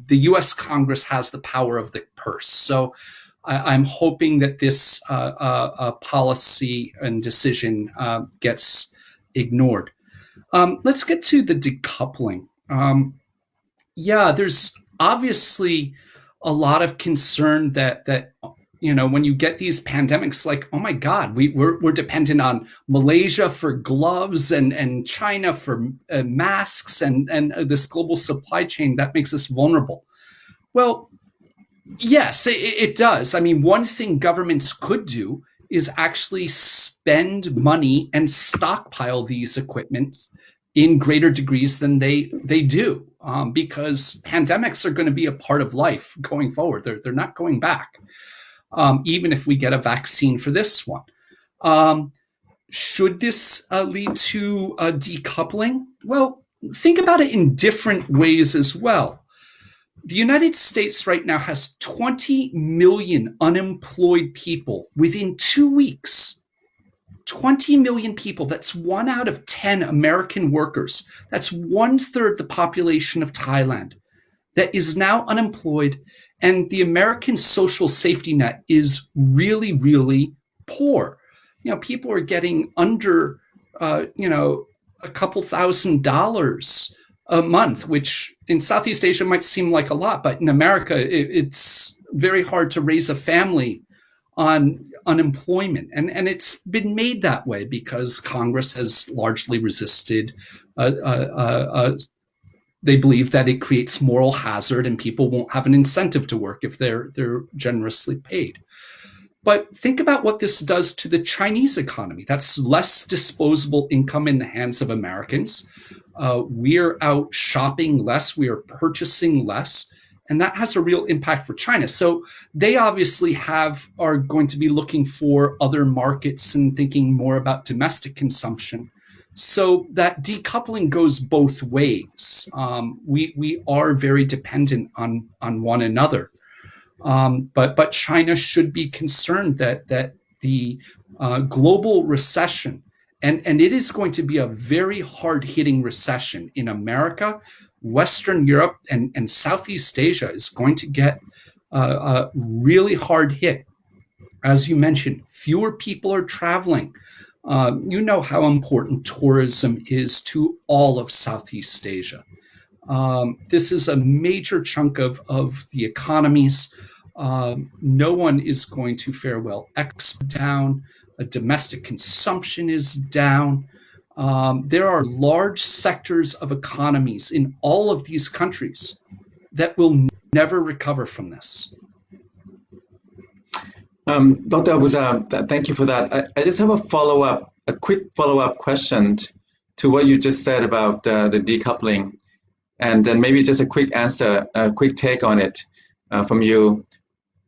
the U.S. Congress has the power of the purse. So I'm hoping that this policy and decision gets ignored. Let's get to the decoupling. There's obviously a lot of concern that when you get these pandemics, like, oh my God, we're dependent on Malaysia for gloves and China for masks and this global supply chain that makes us vulnerable. Well, yes, it does. I mean, one thing governments could do is actually spend money and stockpile these equipment in greater degrees than they do, because pandemics are going to be a part of life going forward. They're not going back, even if we get a vaccine for this one. Should this lead to decoupling? Well, think about it in different ways as well. The United States right now has 20 million unemployed people within 2 weeks. 20 million people. That's 1 out of 10 American workers. That's 1/3 the population of Thailand that is now unemployed. And the American social safety net is really, really poor. People are getting under, a couple $1,000s a month, which in Southeast Asia might seem like a lot, but in America, it's very hard to raise a family on unemployment. And it's been made that way because Congress has largely resisted. They believe that it creates moral hazard and people won't have an incentive to work if they're generously paid. But think about what this does to the Chinese economy. That's less disposable income in the hands of Americans. We're out shopping less, we are purchasing less, and that has a real impact for China. So they obviously are going to be looking for other markets and thinking more about domestic consumption. So that decoupling goes both ways. We are very dependent on one another. But China should be concerned that the global recession, and it is going to be a very hard-hitting recession in America, Western Europe, and Southeast Asia is going to get a really hard hit. As you mentioned, fewer people are traveling. You know how important tourism is to all of Southeast Asia. This is a major chunk of the economies. No one is going to fare well. Export down, domestic consumption is down. There are large sectors of economies in all of these countries that will never recover from this. Dr. Abuza, thank you for that. I just have a quick follow-up question to what you just said about the decoupling, and then maybe just a quick answer, a quick take on it from you.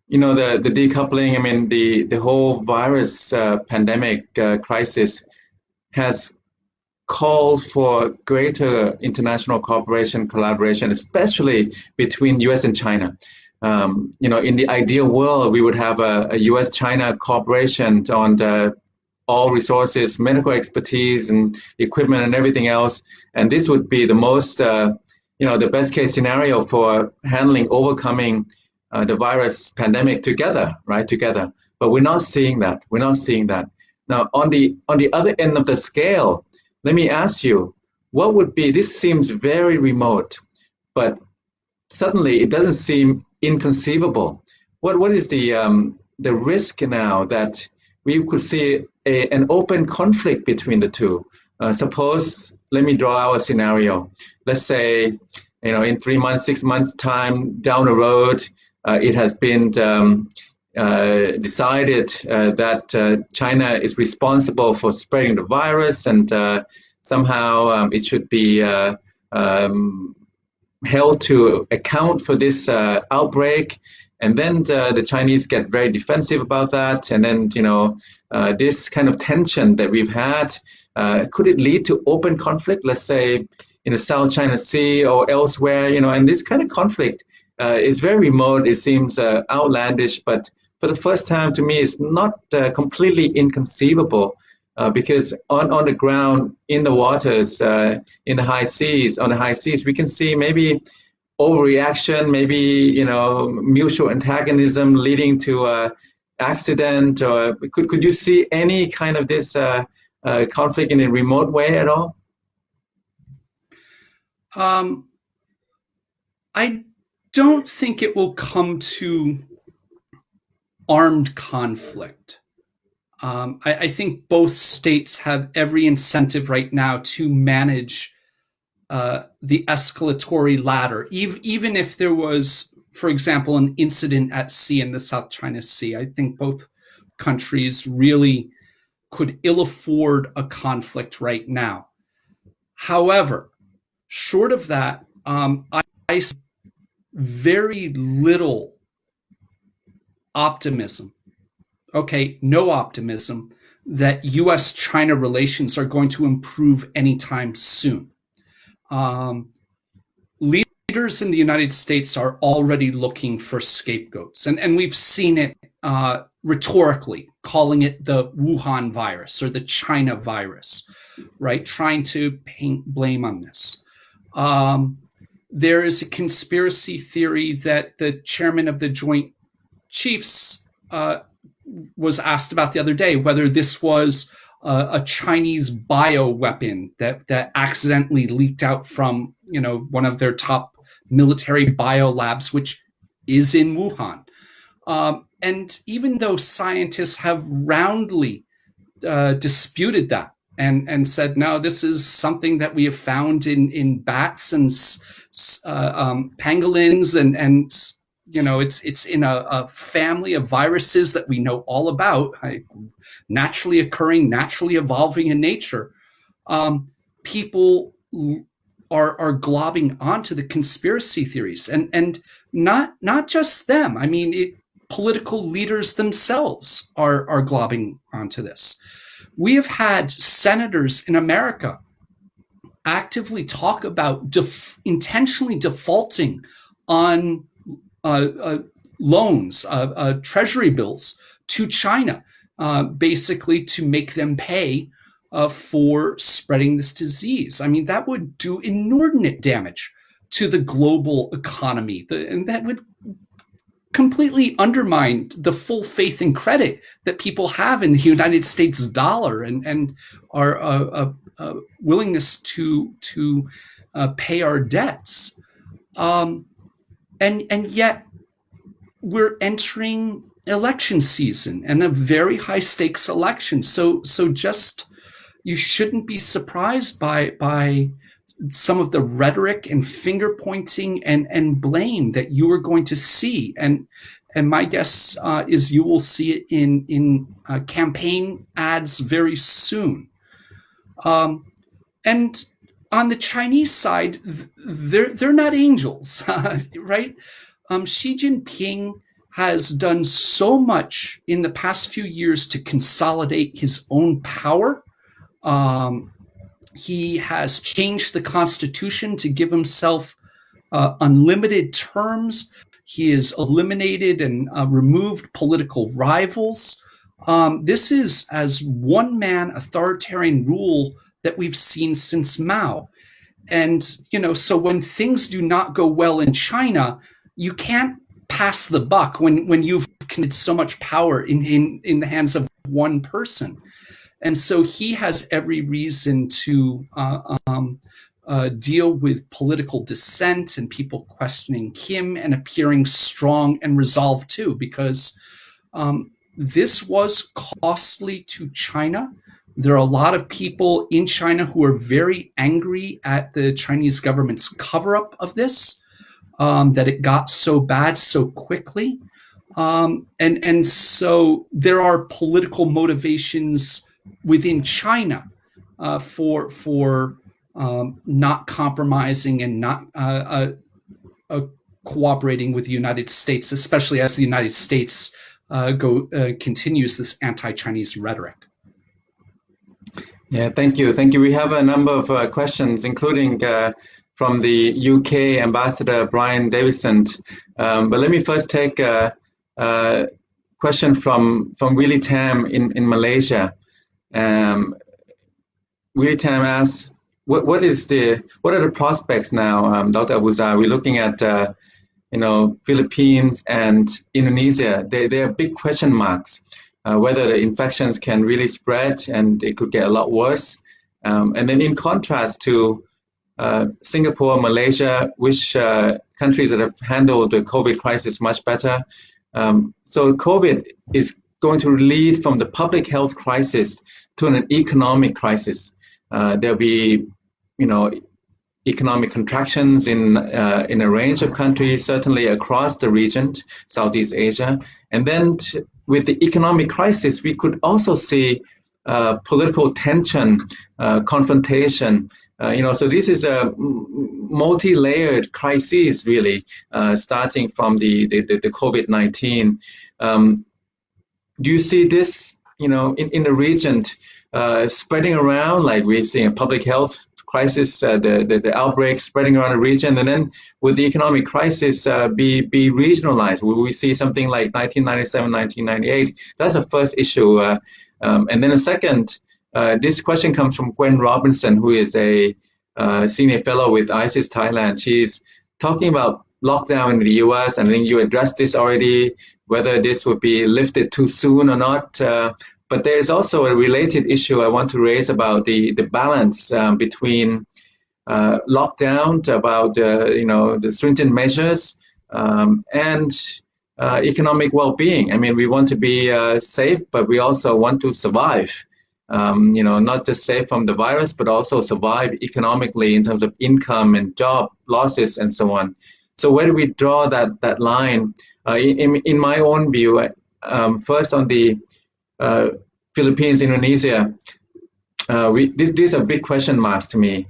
The decoupling, I mean, the whole virus pandemic crisis has called for greater international cooperation, collaboration, especially between US and China. In the ideal world, we would have a US-China cooperation on all resources, medical expertise and equipment and everything else. And this would be the most, the best case scenario for overcoming the virus pandemic together. But we're not seeing that. Now, on the other end of the scale, let me ask you, what would be, this seems very remote, but suddenly it doesn't seem inconceivable. What is the the risk now that we could see an open conflict between the two. Suppose, let me draw our scenario. Let's say, in 3 months, 6 months time down the road, it has been decided that China is responsible for spreading the virus, and somehow it should be held to account for this outbreak. And then the Chinese get very defensive about that. And then, this kind of tension that we've had, could it lead to open conflict, let's say in the South China Sea or elsewhere, and this kind of conflict is very remote. It seems outlandish, but for the first time to me, it's not completely inconceivable because on the ground, in the waters, on the high seas, we can see maybe overreaction, maybe mutual antagonism leading to accident. Or could you see any kind of this conflict in a remote way at all? I don't think it will come to armed conflict. I think both states have every incentive right now to manage the escalatory ladder. Even if there was, for example, an incident at sea in the South China Sea, I think both countries really could ill afford a conflict right now. However, short of that, I see very little optimism. Okay, no optimism that U.S.-China relations are going to improve anytime soon. Leaders in the United States are already looking for scapegoats, and we've seen it rhetorically, calling it the Wuhan virus or the China virus, right? Trying to paint blame on this. There is a conspiracy theory that the chairman of the Joint Chiefs was asked about the other day, whether this was a Chinese bioweapon that accidentally leaked out from one of their top military biolabs, which is in Wuhan. And even though scientists have roundly disputed that and said, no, this is something that we have found in bats and pangolins, and it's in a family of viruses that we know all about, naturally occurring, naturally evolving in nature. People are globbing onto the conspiracy theories, and not just them. I mean, political leaders themselves are globbing onto this. We have had senators in America actively talk about intentionally defaulting on loans, treasury bills to China, basically to make them pay for spreading this disease. I mean, that would do inordinate damage to the global economy, and that would completely undermine the full faith and credit that people have in the United States dollar and our willingness to pay our debts. And yet we're entering election season, and a very high stakes election. So just, you shouldn't be surprised by some of the rhetoric and finger pointing and blame that you are going to see. And my guess is you will see it in campaign ads very soon. And on the Chinese side, they're not angels, right? Xi Jinping has done so much in the past few years to consolidate his own power. He has changed the constitution to give himself unlimited terms. He has eliminated and removed political rivals. This is as one-man authoritarian rule that we've seen since Mao. And, so when things do not go well in China, you can't pass the buck when you've committed so much power in the hands of one person. And so he has every reason to deal with political dissent and people questioning him, and appearing strong and resolved too, because This was costly to China. There are a lot of people in China who are very angry at the Chinese government's cover-up of this, that it got so bad so quickly. And so there are political motivations within China for not compromising and not cooperating with the United States, especially as the United States continues this anti-Chinese rhetoric. Yeah, thank you. Thank you. We have a number of questions, including from the UK Ambassador Brian Davison. But let me first take a question from Willie Tam in Malaysia. Willie Tam asks, what are the prospects now, Dr. Abuzar? We're looking at Philippines and Indonesia. They are big question marks. Whether the infections can really spread and it could get a lot worse. And then in contrast to Singapore, Malaysia, which countries that have handled the COVID crisis much better. So COVID is going to lead from the public health crisis to an economic crisis. There'll be, economic contractions in a range of countries, certainly across the region, Southeast Asia. And then with the economic crisis, we could also see political tension, confrontation. So this is a multi-layered crisis, really, starting from the COVID-19. Do you see this, in the region spreading around, like we're seeing a public health crisis, the outbreak spreading around the region, and then with the economic crisis be regionalized? Will we see something like 1997, 1998? That's the first issue. And then a second, this question comes from Gwen Robinson, who is a senior fellow with ISIS Thailand. She's talking about lockdown in the US, and I think you addressed this already, whether this would be lifted too soon or not. But there's also a related issue I want to raise about the balance between lockdown, about the stringent measures, and economic well-being. I mean, we want to be safe, but we also want to survive. Not just safe from the virus, but also survive economically in terms of income and job losses and so on. So where do we draw that line? In my own view, first on the Philippines, Indonesia, these are big question marks to me.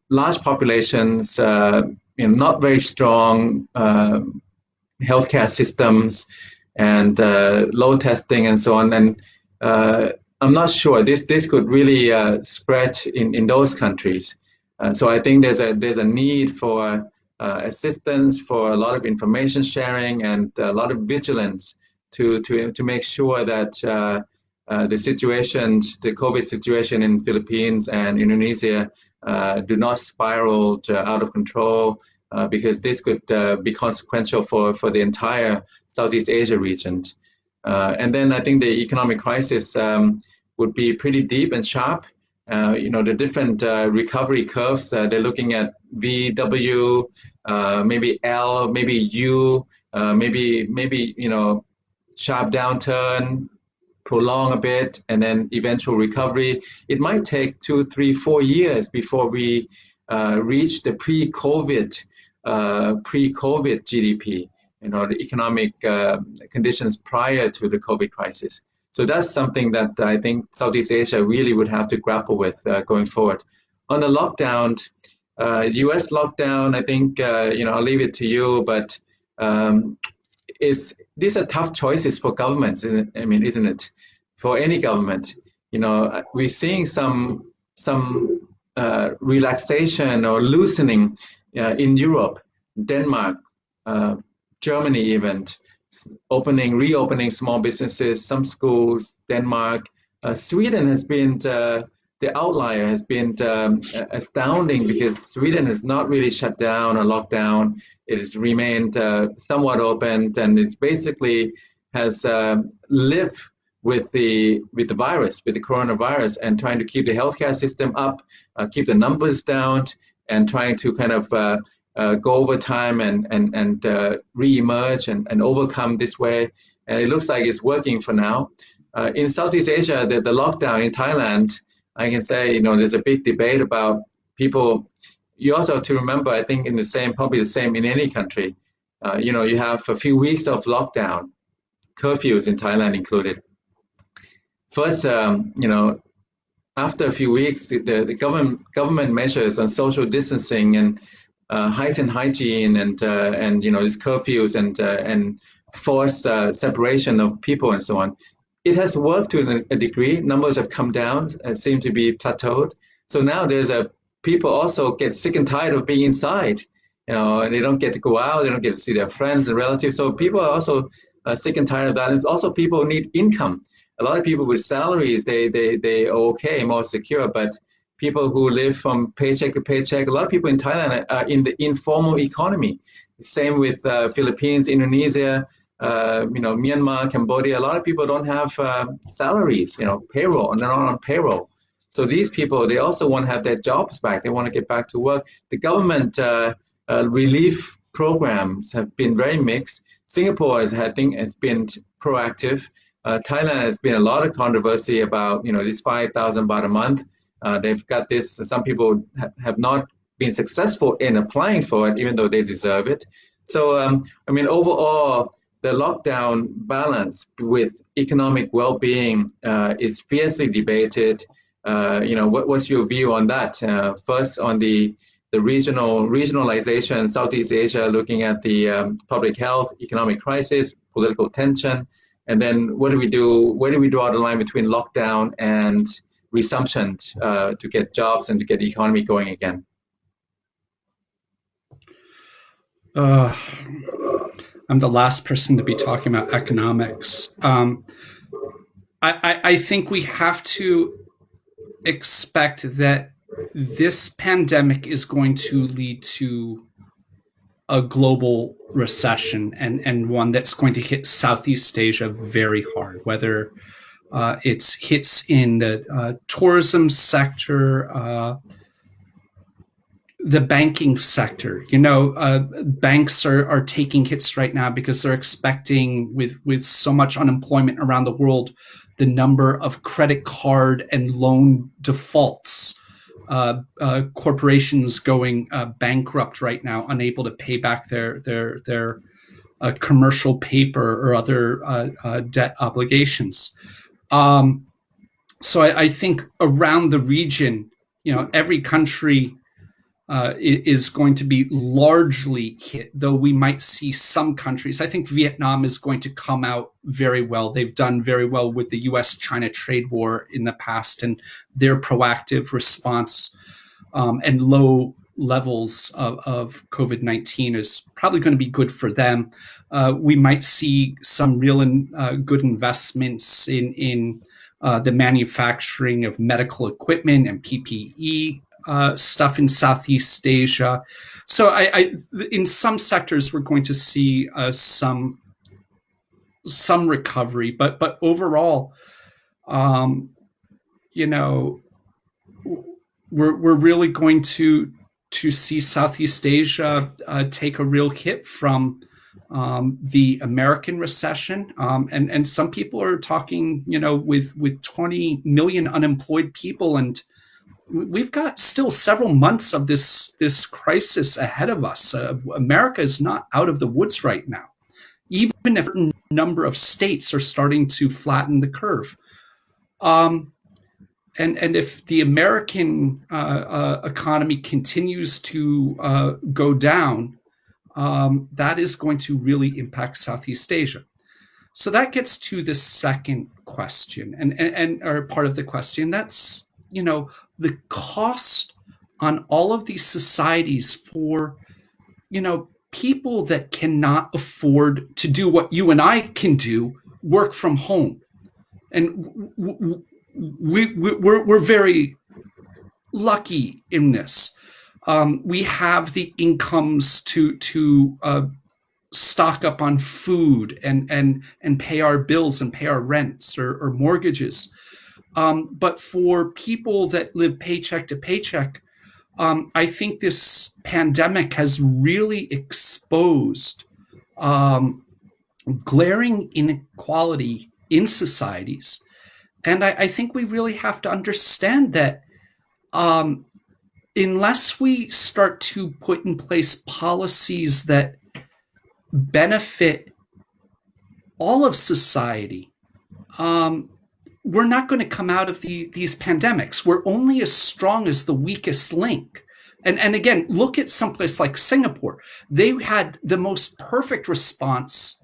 Large populations, not very strong healthcare systems, and low testing and so on. And I'm not sure this could really spread in those countries. So I think there's a need for assistance, for a lot of information sharing, and a lot of vigilance to make sure that the COVID situation in Philippines and Indonesia do not spiral out of control, because this could be consequential for the entire Southeast Asia region. And then I think the economic crisis would be pretty deep and sharp. The different recovery curves, they're looking at V, W, maybe L, maybe U, maybe sharp downturn, prolong a bit, and then eventual recovery. It might take 2, 3, 4 years before we reach the pre-COVID GDP, the economic conditions prior to the COVID crisis. So that's something that I think Southeast Asia really would have to grapple with going forward. On the lockdown, U.S. lockdown, I think, I'll leave it to you, but these are tough choices for governments, isn't it? For any government, we're seeing some relaxation or loosening in Europe, Denmark, Germany even, reopening small businesses, some schools, Denmark. Sweden has been the outlier, has been astounding, because Sweden has not really shut down or locked down. It has remained somewhat open, and it's basically has lived with the virus, with the coronavirus, and trying to keep the healthcare system up, keep the numbers down, and trying to kind of go over time and re-emerge and overcome this way. and it looks like it's working for now. In Southeast Asia, the lockdown in Thailand, I can say, there's a big debate about people. You also have to remember, I think probably the same in any country. You have a few weeks of lockdown, curfews in Thailand included. First, after a few weeks, the government measures on social distancing and heightened hygiene and these curfews and forced separation of people and so on. It has worked to a degree. Numbers have come down, seem to be plateaued. So now people also get sick and tired of being inside. And they don't get to go out. They don't get to see their friends and relatives. So people are also sick and tired of that. And also people need income. A lot of people with salaries, they are okay, more secure. But people who live from paycheck to paycheck, a lot of people in Thailand are in the informal economy. Same with Philippines, Indonesia, Myanmar, Cambodia. A lot of people don't have salaries, payroll, and they're not on payroll. So these people, they also want to have their jobs back. They want to get back to work. The government relief programs have been very mixed. Singapore has been proactive. Thailand has been a lot of controversy about, this 5,000 baht a month. They've got this. Some people have not been successful in applying for it, even though they deserve it. So, overall, the lockdown balance with economic well-being is fiercely debated. What's your view on that? First, on the regionalization, Southeast Asia, looking at the public health, economic crisis, political tension, and then what do we do? Where do we draw the line between lockdown and resumption to get jobs and to get the economy going again? I'm the last person to be talking about economics. I think we have to expect that this pandemic is going to lead to a global recession and one that's going to hit Southeast Asia very hard, whether it's hits in the tourism sector, the banking sector. Banks are taking hits right now because they're expecting, with so much unemployment around the world, the number of credit card and loan defaults, corporations going bankrupt right now, unable to pay back their commercial paper or other debt obligations. So I think around the region, every country is going to be largely hit, though we might see some countries. I think Vietnam is going to come out very well. They've done very well with the US-China trade war in the past, and their proactive response and low levels of COVID-19 is probably going to be good for them. We might see some real good investments in the manufacturing of medical equipment and PPE stuff in Southeast Asia. So in some sectors, we're going to see some recovery, but overall, we're really going to see Southeast Asia take a real hit from the American recession, and some people are talking, with 20 million unemployed people, and we've got still several months of this crisis ahead of us. America is not out of the woods right now, even if a number of states are starting to flatten the curve. And if the American economy continues to go down, that is going to really impact Southeast Asia. So that gets to the second question, and or part of the question. That's the cost on all of these societies for people that cannot afford to do what you and I can do, work from home, and we're very lucky in this. We have the incomes to stock up on food and pay our bills and pay our rents or mortgages. But for people that live paycheck to paycheck, I think this pandemic has really exposed glaring inequality in societies. And I think we really have to understand that unless we start to put in place policies that benefit all of society, we're not going to come out of these pandemics. We're only as strong as the weakest link. And again, look at someplace like Singapore. They had the most perfect response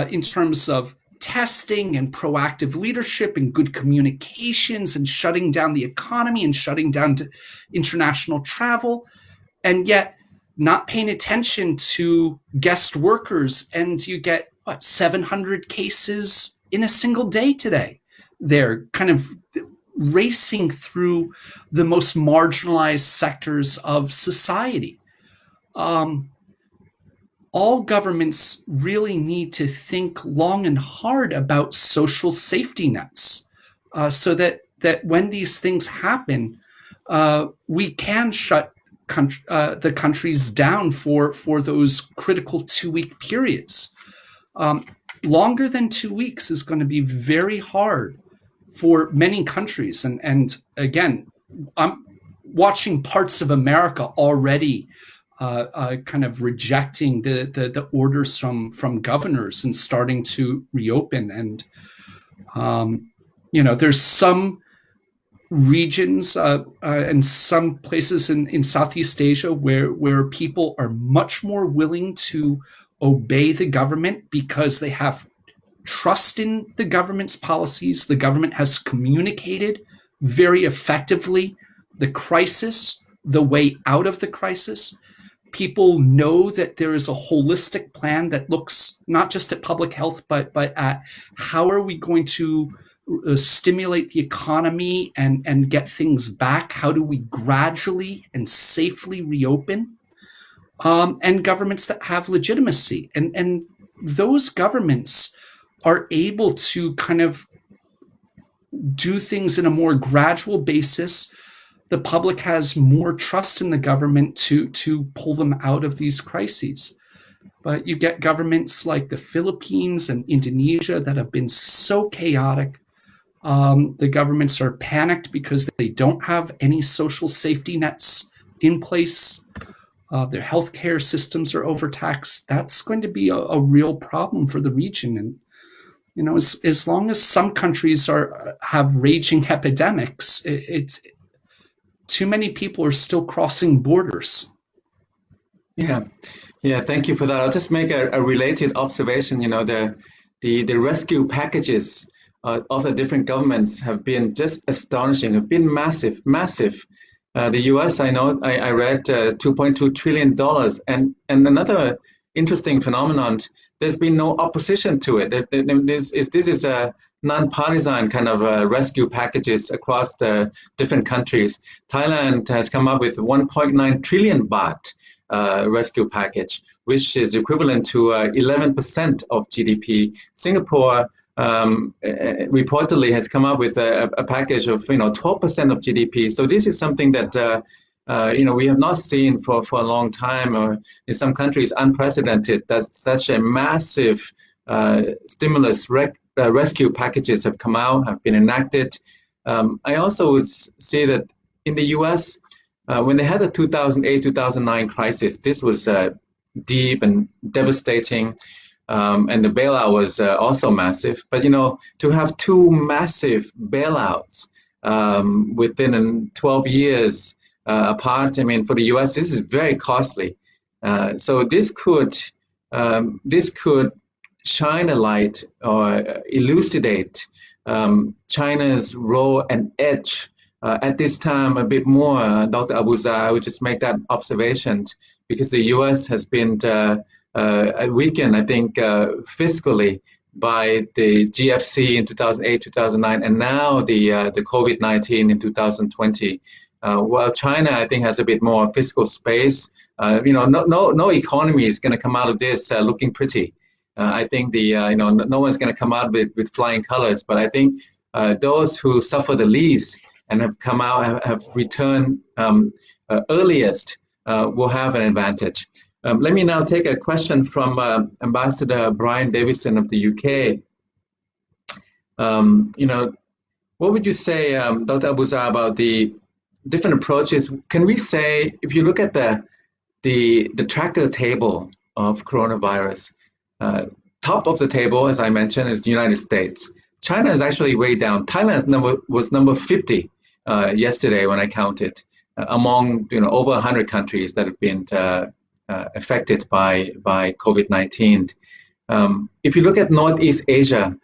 in terms of testing and proactive leadership and good communications and shutting down the economy and shutting down international travel, and yet not paying attention to guest workers. And you get, 700 cases in a single day today. They're kind of racing through the most marginalized sectors of society. All governments really need to think long and hard about social safety nets, so that when these things happen, we can shut the countries down for those critical 2-week periods. Longer than 2 weeks is going to be very hard for many countries. And again, I'm watching parts of America already kind of rejecting the orders from governors and starting to reopen. And, there's some regions and some places in Southeast Asia where people are much more willing to obey the government because they have trust in the government's policies. The government has communicated very effectively the crisis, the way out of the crisis. People know that there is a holistic plan that looks not just at public health, but at how are we going to stimulate the economy and get things back? How do we gradually and safely reopen? And governments that have legitimacy. And those governments are able to kind of do things in a more gradual basis. The public has more trust in the government to pull them out of these crises. But you get governments like the Philippines and Indonesia that have been so chaotic. The governments are panicked because they don't have any social safety nets in place. Their healthcare systems are overtaxed. That's going to be a real problem for the region. And as long as some countries have raging epidemics, too many people are still crossing borders. Yeah, thank you for that. I'll just make a related observation. The rescue packages of the different governments have been just astonishing, have been massive. The US, I know, I read $2.2 trillion. And another interesting phenomenon, there's been no opposition to it. This is a non-partisan kind of rescue packages across the different countries. Thailand has come up with 1.9 trillion baht rescue package, which is equivalent to 11% of GDP. Singapore reportedly has come up with a package of 12% of GDP. So this is something that we have not seen for a long time, or in some countries unprecedented. That such a massive stimulus rescue packages have come out, have been enacted. I also would say that in the U.S., when they had the 2008-2009 crisis, this was deep and devastating. And the bailout was also massive. But, to have two massive bailouts within 12 years apart, for the U.S., this is very costly. So this could shine a light or elucidate China's role and edge at this time a bit more. Dr. Abuza, I would just make that observation because the U.S. has been weakened, I think, fiscally by the GFC in 2008, 2009, and now the COVID-19 in 2020. While China, I think, has a bit more fiscal space, no economy is going to come out of this looking pretty. I think no one's going to come out with flying colors, but I think those who suffer the least and have come out, have returned earliest, will have an advantage. Let me now take a question from Ambassador Brian Davison of the UK. What would you say, Dr. Abuzar, about the different approaches? Can we say, if you look at the tracker table of coronavirus, top of the table, as I mentioned, is the United States. China is actually way down. Thailand was number 50 yesterday when I counted, among over 100 countries that have been affected by COVID-19. If you look at Northeast Asia,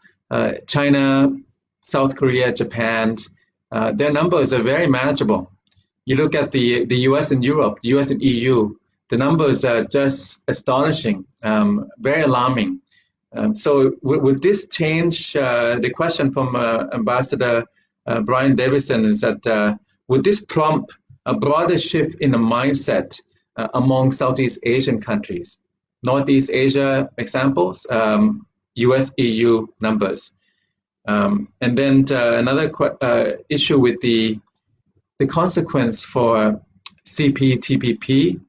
China, South Korea, Japan, their numbers are very manageable. You look at the US and Europe, the US and EU, the numbers are just astonishing, very alarming. So would this change, the question from Ambassador Brian Davison is that, would this prompt a broader shift in the mindset among Southeast Asian countries? Northeast Asia examples, US, EU numbers. And then another issue with the consequence for CPTPP,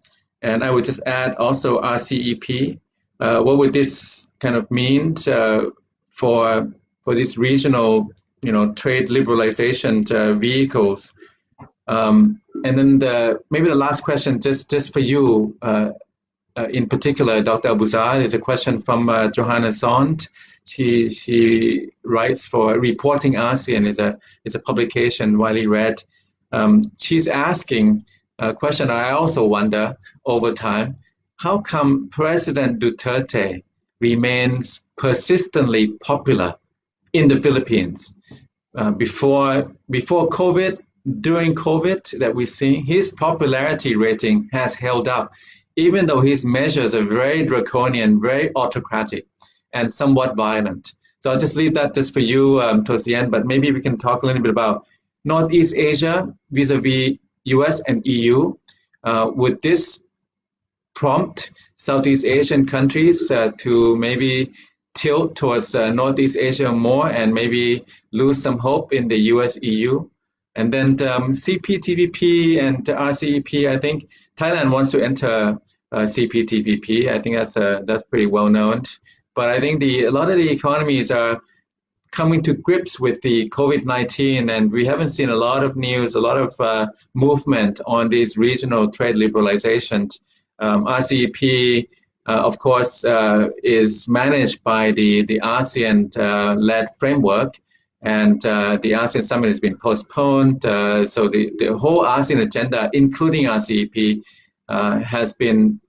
and I would just add also RCEP. What would this kind of mean for these regional, trade liberalization vehicles? And then maybe the last question, just for you in particular, Dr. Abuzar, is a question from Johanna Sond. She writes for Reporting ASEAN, is a publication widely read. She's asking a question I also wonder over time: how come President Duterte remains persistently popular in the Philippines? Before COVID, during COVID that we've seen, his popularity rating has held up, even though his measures are very draconian, very autocratic, and somewhat violent. So I'll just leave that just for you towards the end, but maybe we can talk a little bit about Northeast Asia vis-a-vis US and EU. Would this prompt Southeast Asian countries to maybe tilt towards Northeast Asia more and maybe lose some hope in the US, EU? And then CPTPP and RCEP, I think Thailand wants to enter CPTPP. I think that's pretty well known. But I think a lot of the economies are coming to grips with the COVID-19, and we haven't seen a lot of news, a lot of movement on these regional trade liberalizations. RCEP, of course, is managed by the ASEAN-led framework, and the ASEAN summit has been postponed. So the whole ASEAN agenda, including RCEP, has been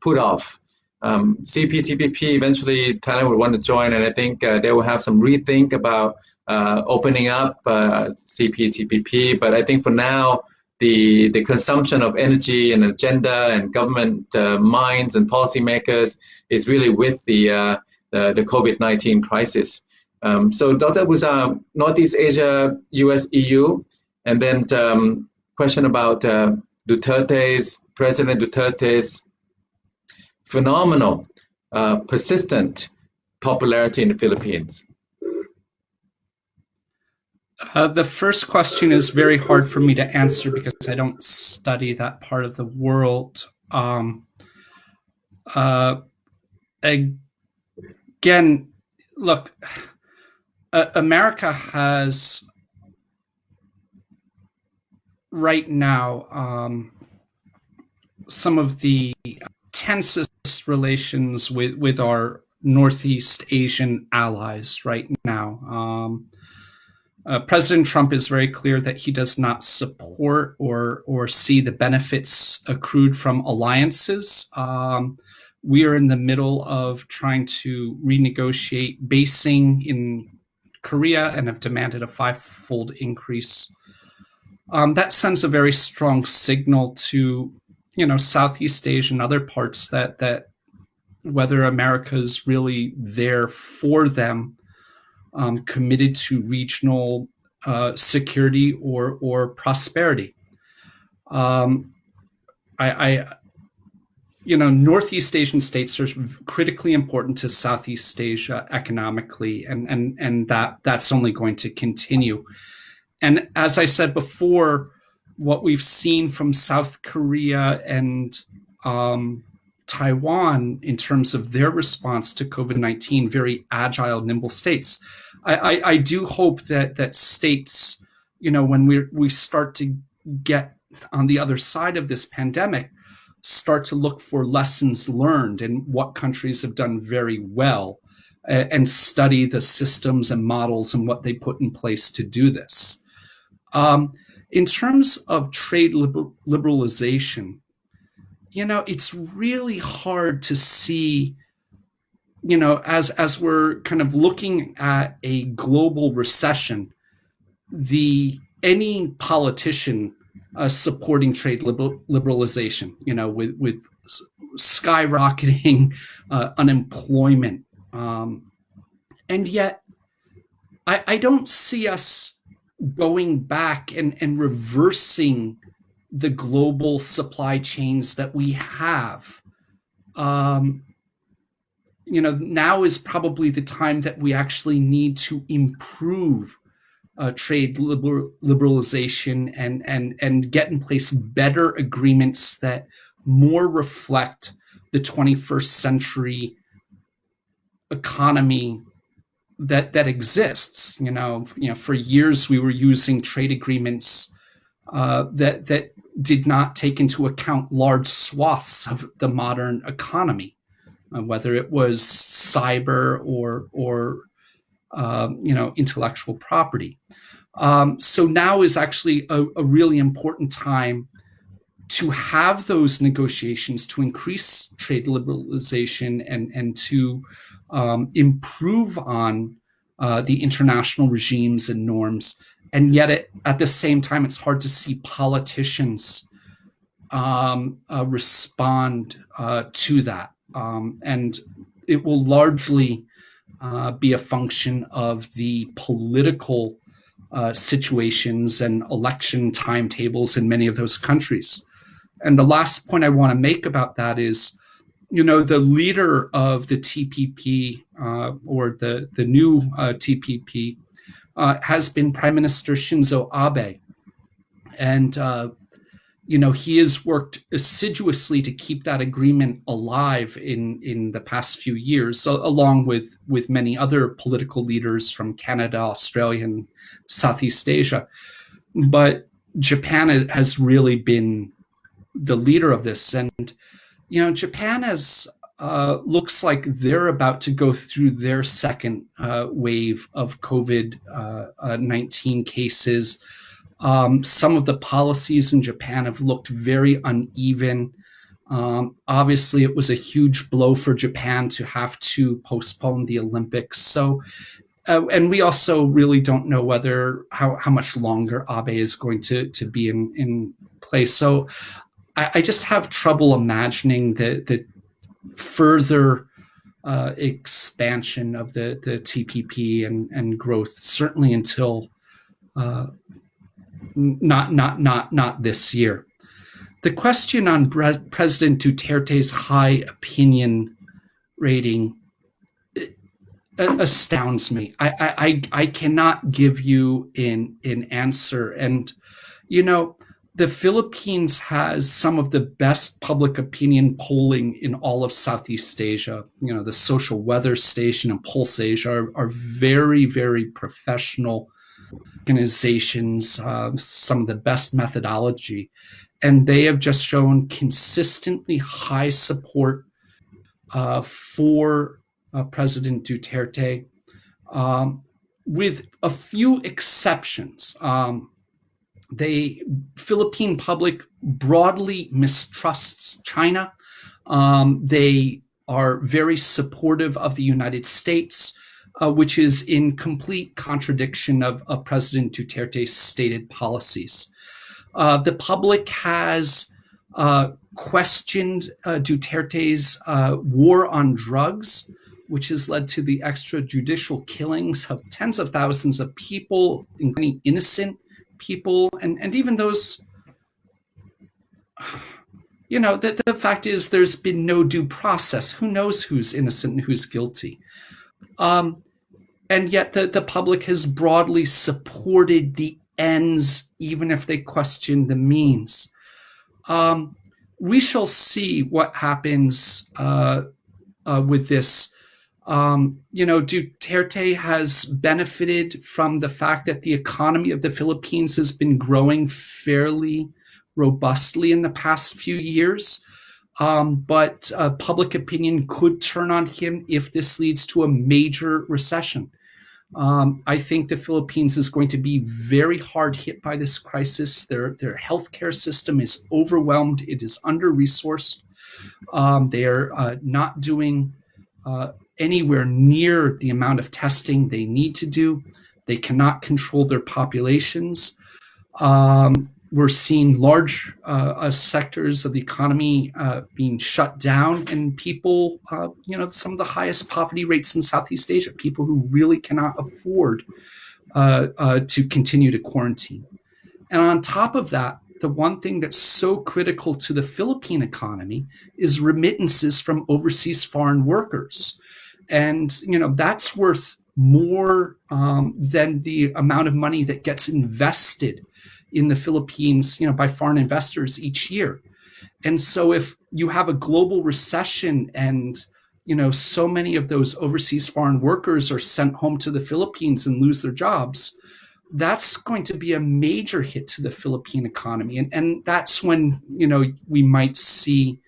put off. CPTPP, eventually Thailand would want to join, and I think they will have some rethink about opening up CPTPP. But I think for now, the consumption of energy and agenda and government minds and policymakers is really with the COVID-19 crisis. So Dr. Abuzar, Northeast Asia, US, EU, and then question about President Duterte's phenomenal, persistent popularity in the Philippines. The first question is very hard for me to answer because I don't study that part of the world. Again, look, America has right now some of the tensest relations with our Northeast Asian allies right now. President Trump is very clear that he does not support or see the benefits accrued from alliances. We are in the middle of trying to renegotiate basing in Korea and have demanded a 5-fold increase. That sends a very strong signal to Southeast Asia and other parts that whether America's really there for them, committed to regional security or prosperity. Northeast Asian states are critically important to Southeast Asia economically, and that's only going to continue. And as I said before, what we've seen from South Korea and Taiwan, in terms of their response to COVID-19, very agile, nimble states. I do hope that states, when we start to get on the other side of this pandemic, start to look for lessons learned and what countries have done very well, and study the systems and models and what they put in place to do this. In terms of trade liberalization, it's really hard to see, as we're kind of looking at a global recession, any politician supporting trade liberalization, with skyrocketing unemployment. And yet, I don't see us going back and reversing the global supply chains that we have. Now is probably the time that we actually need to improve trade liberalization and get in place better agreements that more reflect the 21st century economy that exists. For years we were using trade agreements that did not take into account large swaths of the modern economy, whether it was cyber or intellectual property. So now is actually a really important time to have those negotiations to increase trade liberalization and to improve on the international regimes and norms. And yet, at the same time, it's hard to see politicians respond to that. And it will largely be a function of the political situations and election timetables in many of those countries. And the last point I want to make about that is, the leader of the TPP or the new TPP has been Prime Minister Shinzo Abe. And, he has worked assiduously to keep that agreement alive in the past few years, along with many other political leaders from Canada, Australia, and Southeast Asia. But Japan has really been the leader of this. And, Japan looks like they're about to go through their second wave of COVID-19 cases. Some of the policies in Japan have looked very uneven. Obviously, it was a huge blow for Japan to have to postpone the Olympics. So, and we also really don't know how much longer Abe is going to be in place. So I just have trouble imagining the further expansion of the TPP and growth, certainly until not this year. The question on President Duterte's high opinion rating astounds me. I cannot give you an answer. And, the Philippines has some of the best public opinion polling in all of Southeast Asia. The Social Weather Station and Pulse Asia are very, very professional organizations, some of the best methodology. And they have just shown consistently high support for President Duterte, with a few exceptions. The Philippine public broadly mistrusts China. They are very supportive of the United States, which is in complete contradiction of President Duterte's stated policies. The public has questioned Duterte's war on drugs, which has led to the extrajudicial killings of tens of thousands of people, including innocent people, and even those, the fact is there's been no due process. Who knows who's innocent and who's guilty? And yet the public has broadly supported the ends, even if they question the means. we shall see what happens with this. Duterte has benefited from the fact that the economy of the Philippines has been growing fairly robustly in the past few years. But public opinion could turn on him if this leads to a major recession. I think the Philippines is going to be very hard hit by this crisis. Their healthcare system is overwhelmed. It is under-resourced. They are not doing anywhere near the amount of testing they need to do. They cannot control their populations. We're seeing large sectors of the economy being shut down, and people, some of the highest poverty rates in Southeast Asia, people who really cannot afford to continue to quarantine. And on top of that, the one thing that's so critical to the Philippine economy is remittances from overseas foreign workers. And, that's worth more than the amount of money that gets invested in the Philippines, by foreign investors each year. And so if you have a global recession and, so many of those overseas foreign workers are sent home to the Philippines and lose their jobs, that's going to be a major hit to the Philippine economy. And that's when, we might see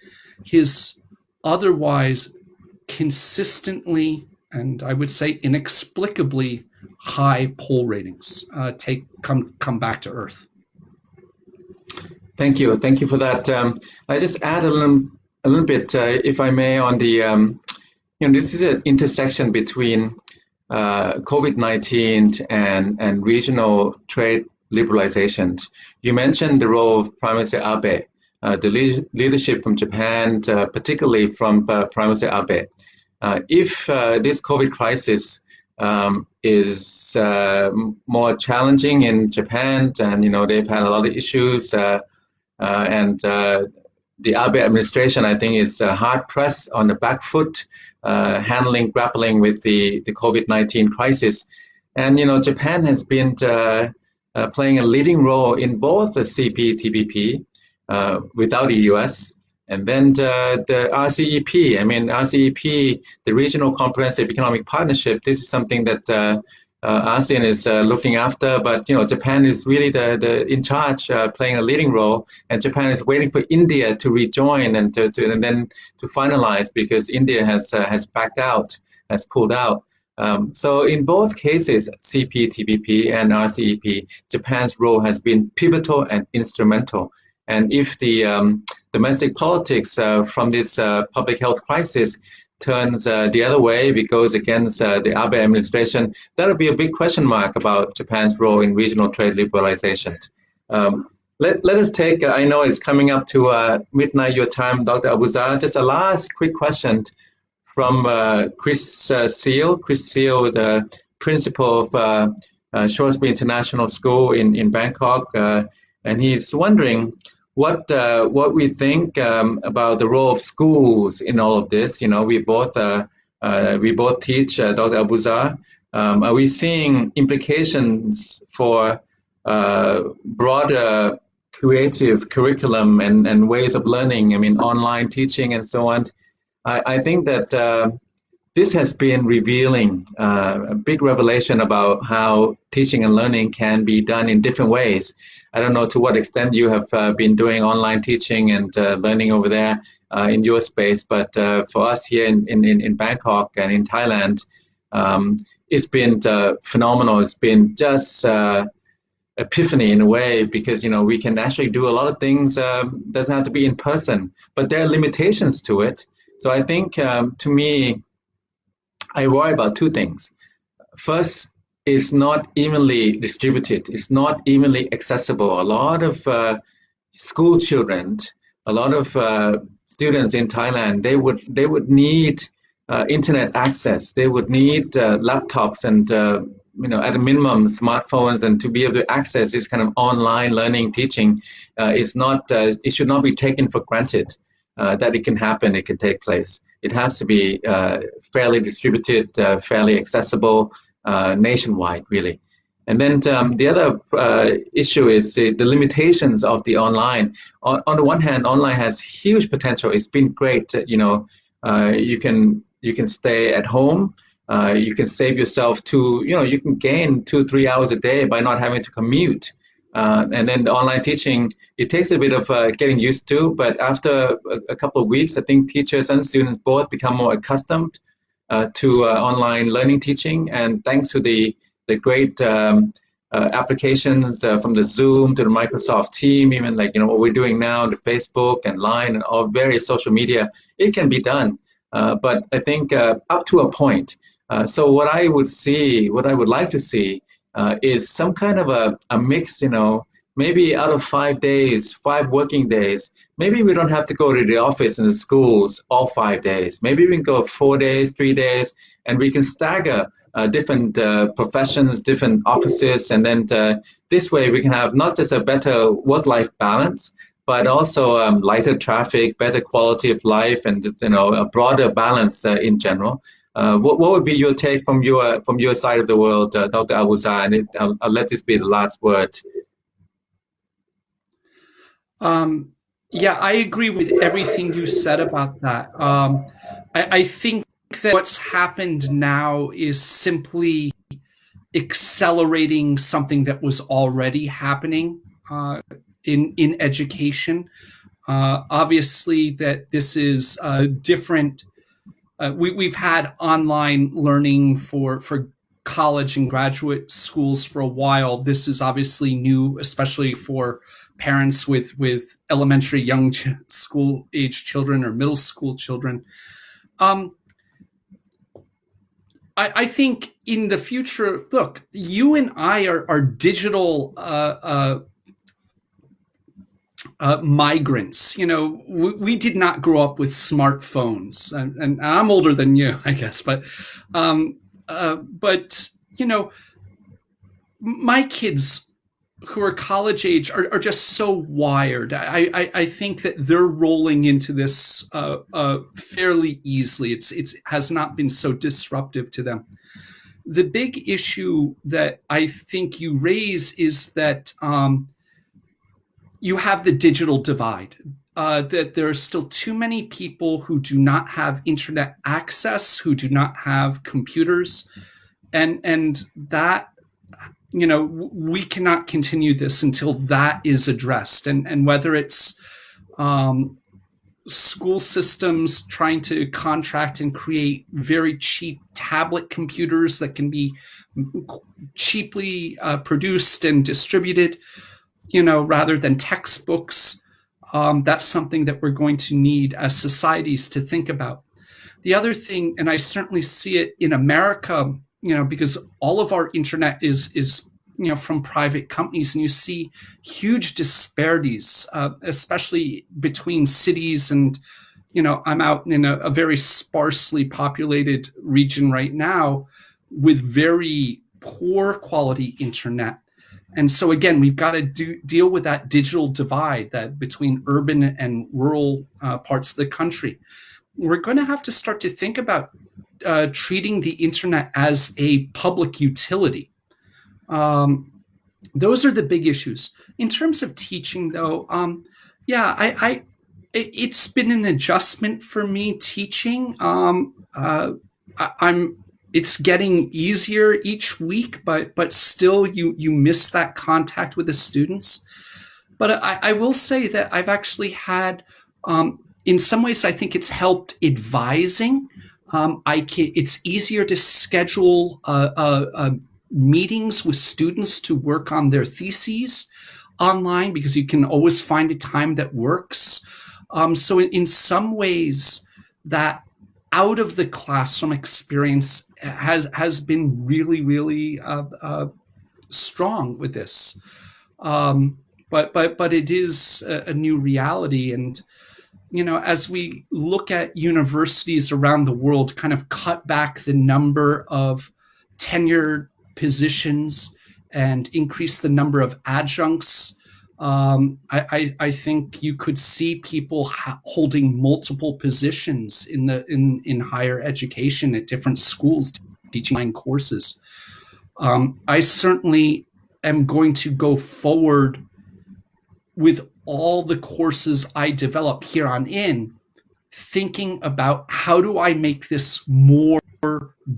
his otherwise consistently, and I would say inexplicably, high poll ratings come back to earth. Thank you for that. I just add a little bit, if I may, on the this is an intersection between COVID-19 and regional trade liberalization. You mentioned the role of Prime Minister Abe, the leadership from Japan, particularly from Prime Minister Abe. If this COVID crisis is more challenging in Japan, and they've had a lot of issues, and the Abe administration, I think, is hard pressed on the back foot, grappling with the COVID-19 crisis. And Japan has been playing a leading role in both the CPTPP without the US, and then the RCEP. RCEP, the Regional Comprehensive Economic Partnership, this is something that ASEAN is looking after, but Japan is really the in charge, playing a leading role, and Japan is waiting for India to rejoin and then to finalize, because India has backed out, has pulled out. So in both cases, CPTPP and RCEP, Japan's role has been pivotal and instrumental. And if the domestic politics from this public health crisis turns the other way, goes against the Abe administration, that would be a big question mark about Japan's role in regional trade liberalization. Let us take, I know it's coming up to midnight your time, Dr. Abuzar, just a last quick question from Chris Seal. Chris Seal, the principal of Shrewsbury International School in Bangkok, and he's wondering what we think about the role of schools in all of this. We both teach, Dr. Abuzar. Are we seeing implications for broader creative curriculum and ways of learning? Online teaching and so on. I think that this has been revealing a big revelation about how teaching and learning can be done in different ways. I don't know to what extent you have been doing online teaching and learning over there in your space, but for us here in Bangkok and in Thailand, it's been phenomenal. It's been just epiphany in a way, because we can actually do a lot of things. Doesn't have to be in person, but there are limitations to it. So I think, to me, I worry about two things. First, it's not evenly distributed. It's not evenly accessible. A lot of school children, a lot of students in Thailand, they would need internet access. They would need laptops and at a minimum smartphones, and to be able to access this kind of online learning teaching is not. It should not be taken for granted that it can happen. It can take place. It has to be fairly distributed, fairly accessible, nationwide, really. And then the other issue is the limitations of the online. On the one hand, online has huge potential. It's been great. You can stay at home. You can save yourself you can gain 2-3 hours a day by not having to commute. And then the online teaching, it takes a bit of getting used to, but after a couple of weeks, I think teachers and students both become more accustomed to online learning teaching. And thanks to the great applications from the Zoom to the Microsoft Team, even like what we're doing now, the Facebook and Line and all various social media, it can be done. But I think up to a point. So what I would like to see is some kind of a mix, maybe out of 5 days, 5 working days, maybe we don't have to go to the office and the schools all 5 days. Maybe we can go 4 days, 3 days, and we can stagger different professions, different offices, and then this way we can have not just a better work-life balance, but also lighter traffic, better quality of life, and a broader balance in general. What would be your take from your side of the world, Dr. Abuza? And I'll let this be the last word. Yeah, I agree with everything you said about that. I think that what's happened now is simply accelerating something that was already happening in education. Obviously, that this is different. We've had online learning for college and graduate schools for a while. This is obviously new, especially for parents with elementary, young school age children or middle school children. I think in the future, look, you and I are digital migrants. We did not grow up with smartphones, and I'm older than you, I guess, but my kids who are college age are just so wired. I think that they're rolling into this fairly easily. It has not been so disruptive to them. The big issue that I think you raise is that you have the digital divide, that there are still too many people who do not have internet access, who do not have computers, and that we cannot continue this until that is addressed. And whether it's school systems trying to contract and create very cheap tablet computers that can be cheaply produced and distributed, rather than textbooks, that's something that we're going to need as societies to think about. The other thing, and I certainly see it in America, because all of our internet is from private companies, and you see huge disparities, especially between cities. And I'm out in a very sparsely populated region right now with very poor quality internet. And so again, we've got to deal with that digital divide that between urban and rural parts of the country. We're going to have to start to think about treating the internet as a public utility. Those are the big issues. In terms of teaching, though, it's been an adjustment for me teaching. It's getting easier each week, but still you miss that contact with the students. But I will say that I've actually had, in some ways, I think it's helped advising. It's easier to schedule meetings with students to work on their theses online because you can always find a time that works. So in some ways, that out of the classroom experience has been really, really strong with this. But it is a new reality. And as we look at universities around the world kind of cut back the number of tenured positions and increase the number of adjuncts, I think you could see people holding multiple positions in higher education at different schools, teaching courses. I certainly am going to go forward with all the courses I develop here on in, thinking about how do I make this more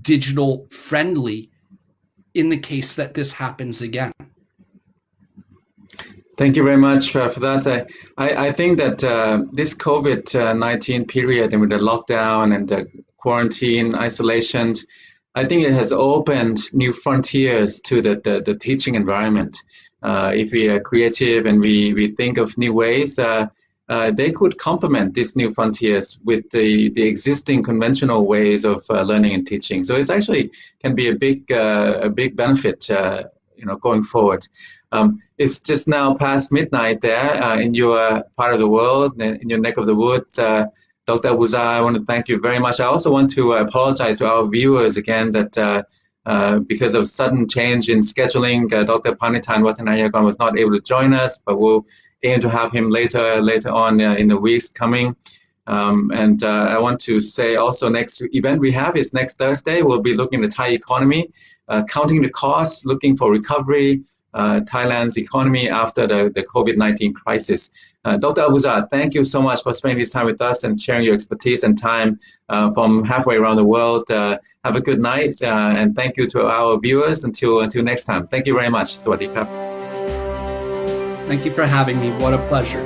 digital friendly in the case that this happens again. Thank you very much for that. I think that this COVID-19 period and with the lockdown and the quarantine, isolation, I think it has opened new frontiers to the teaching environment. If we are creative and we think of new ways, they could complement these new frontiers with the existing conventional ways of learning and teaching. So it's actually can be a big benefit, going forward. It's just now past midnight there in your part of the world, in your neck of the woods. Dr. Abuza, I want to thank you very much. I also want to apologize to our viewers again that because of sudden change in scheduling, Dr. Panitan Watanayagon was not able to join us, but we'll aim to have him later on in the weeks coming. And I want to say also next event we have is next Thursday. We'll be looking at the Thai economy, counting the costs, looking for recovery, Thailand's economy after the COVID-19 crisis. Dr. Abuza, thank you so much for spending this time with us and sharing your expertise and time from halfway around the world. Have a good night, and thank you to our viewers until next time. Thank you very much. Sawadee krap. Thank you for having me. What a pleasure.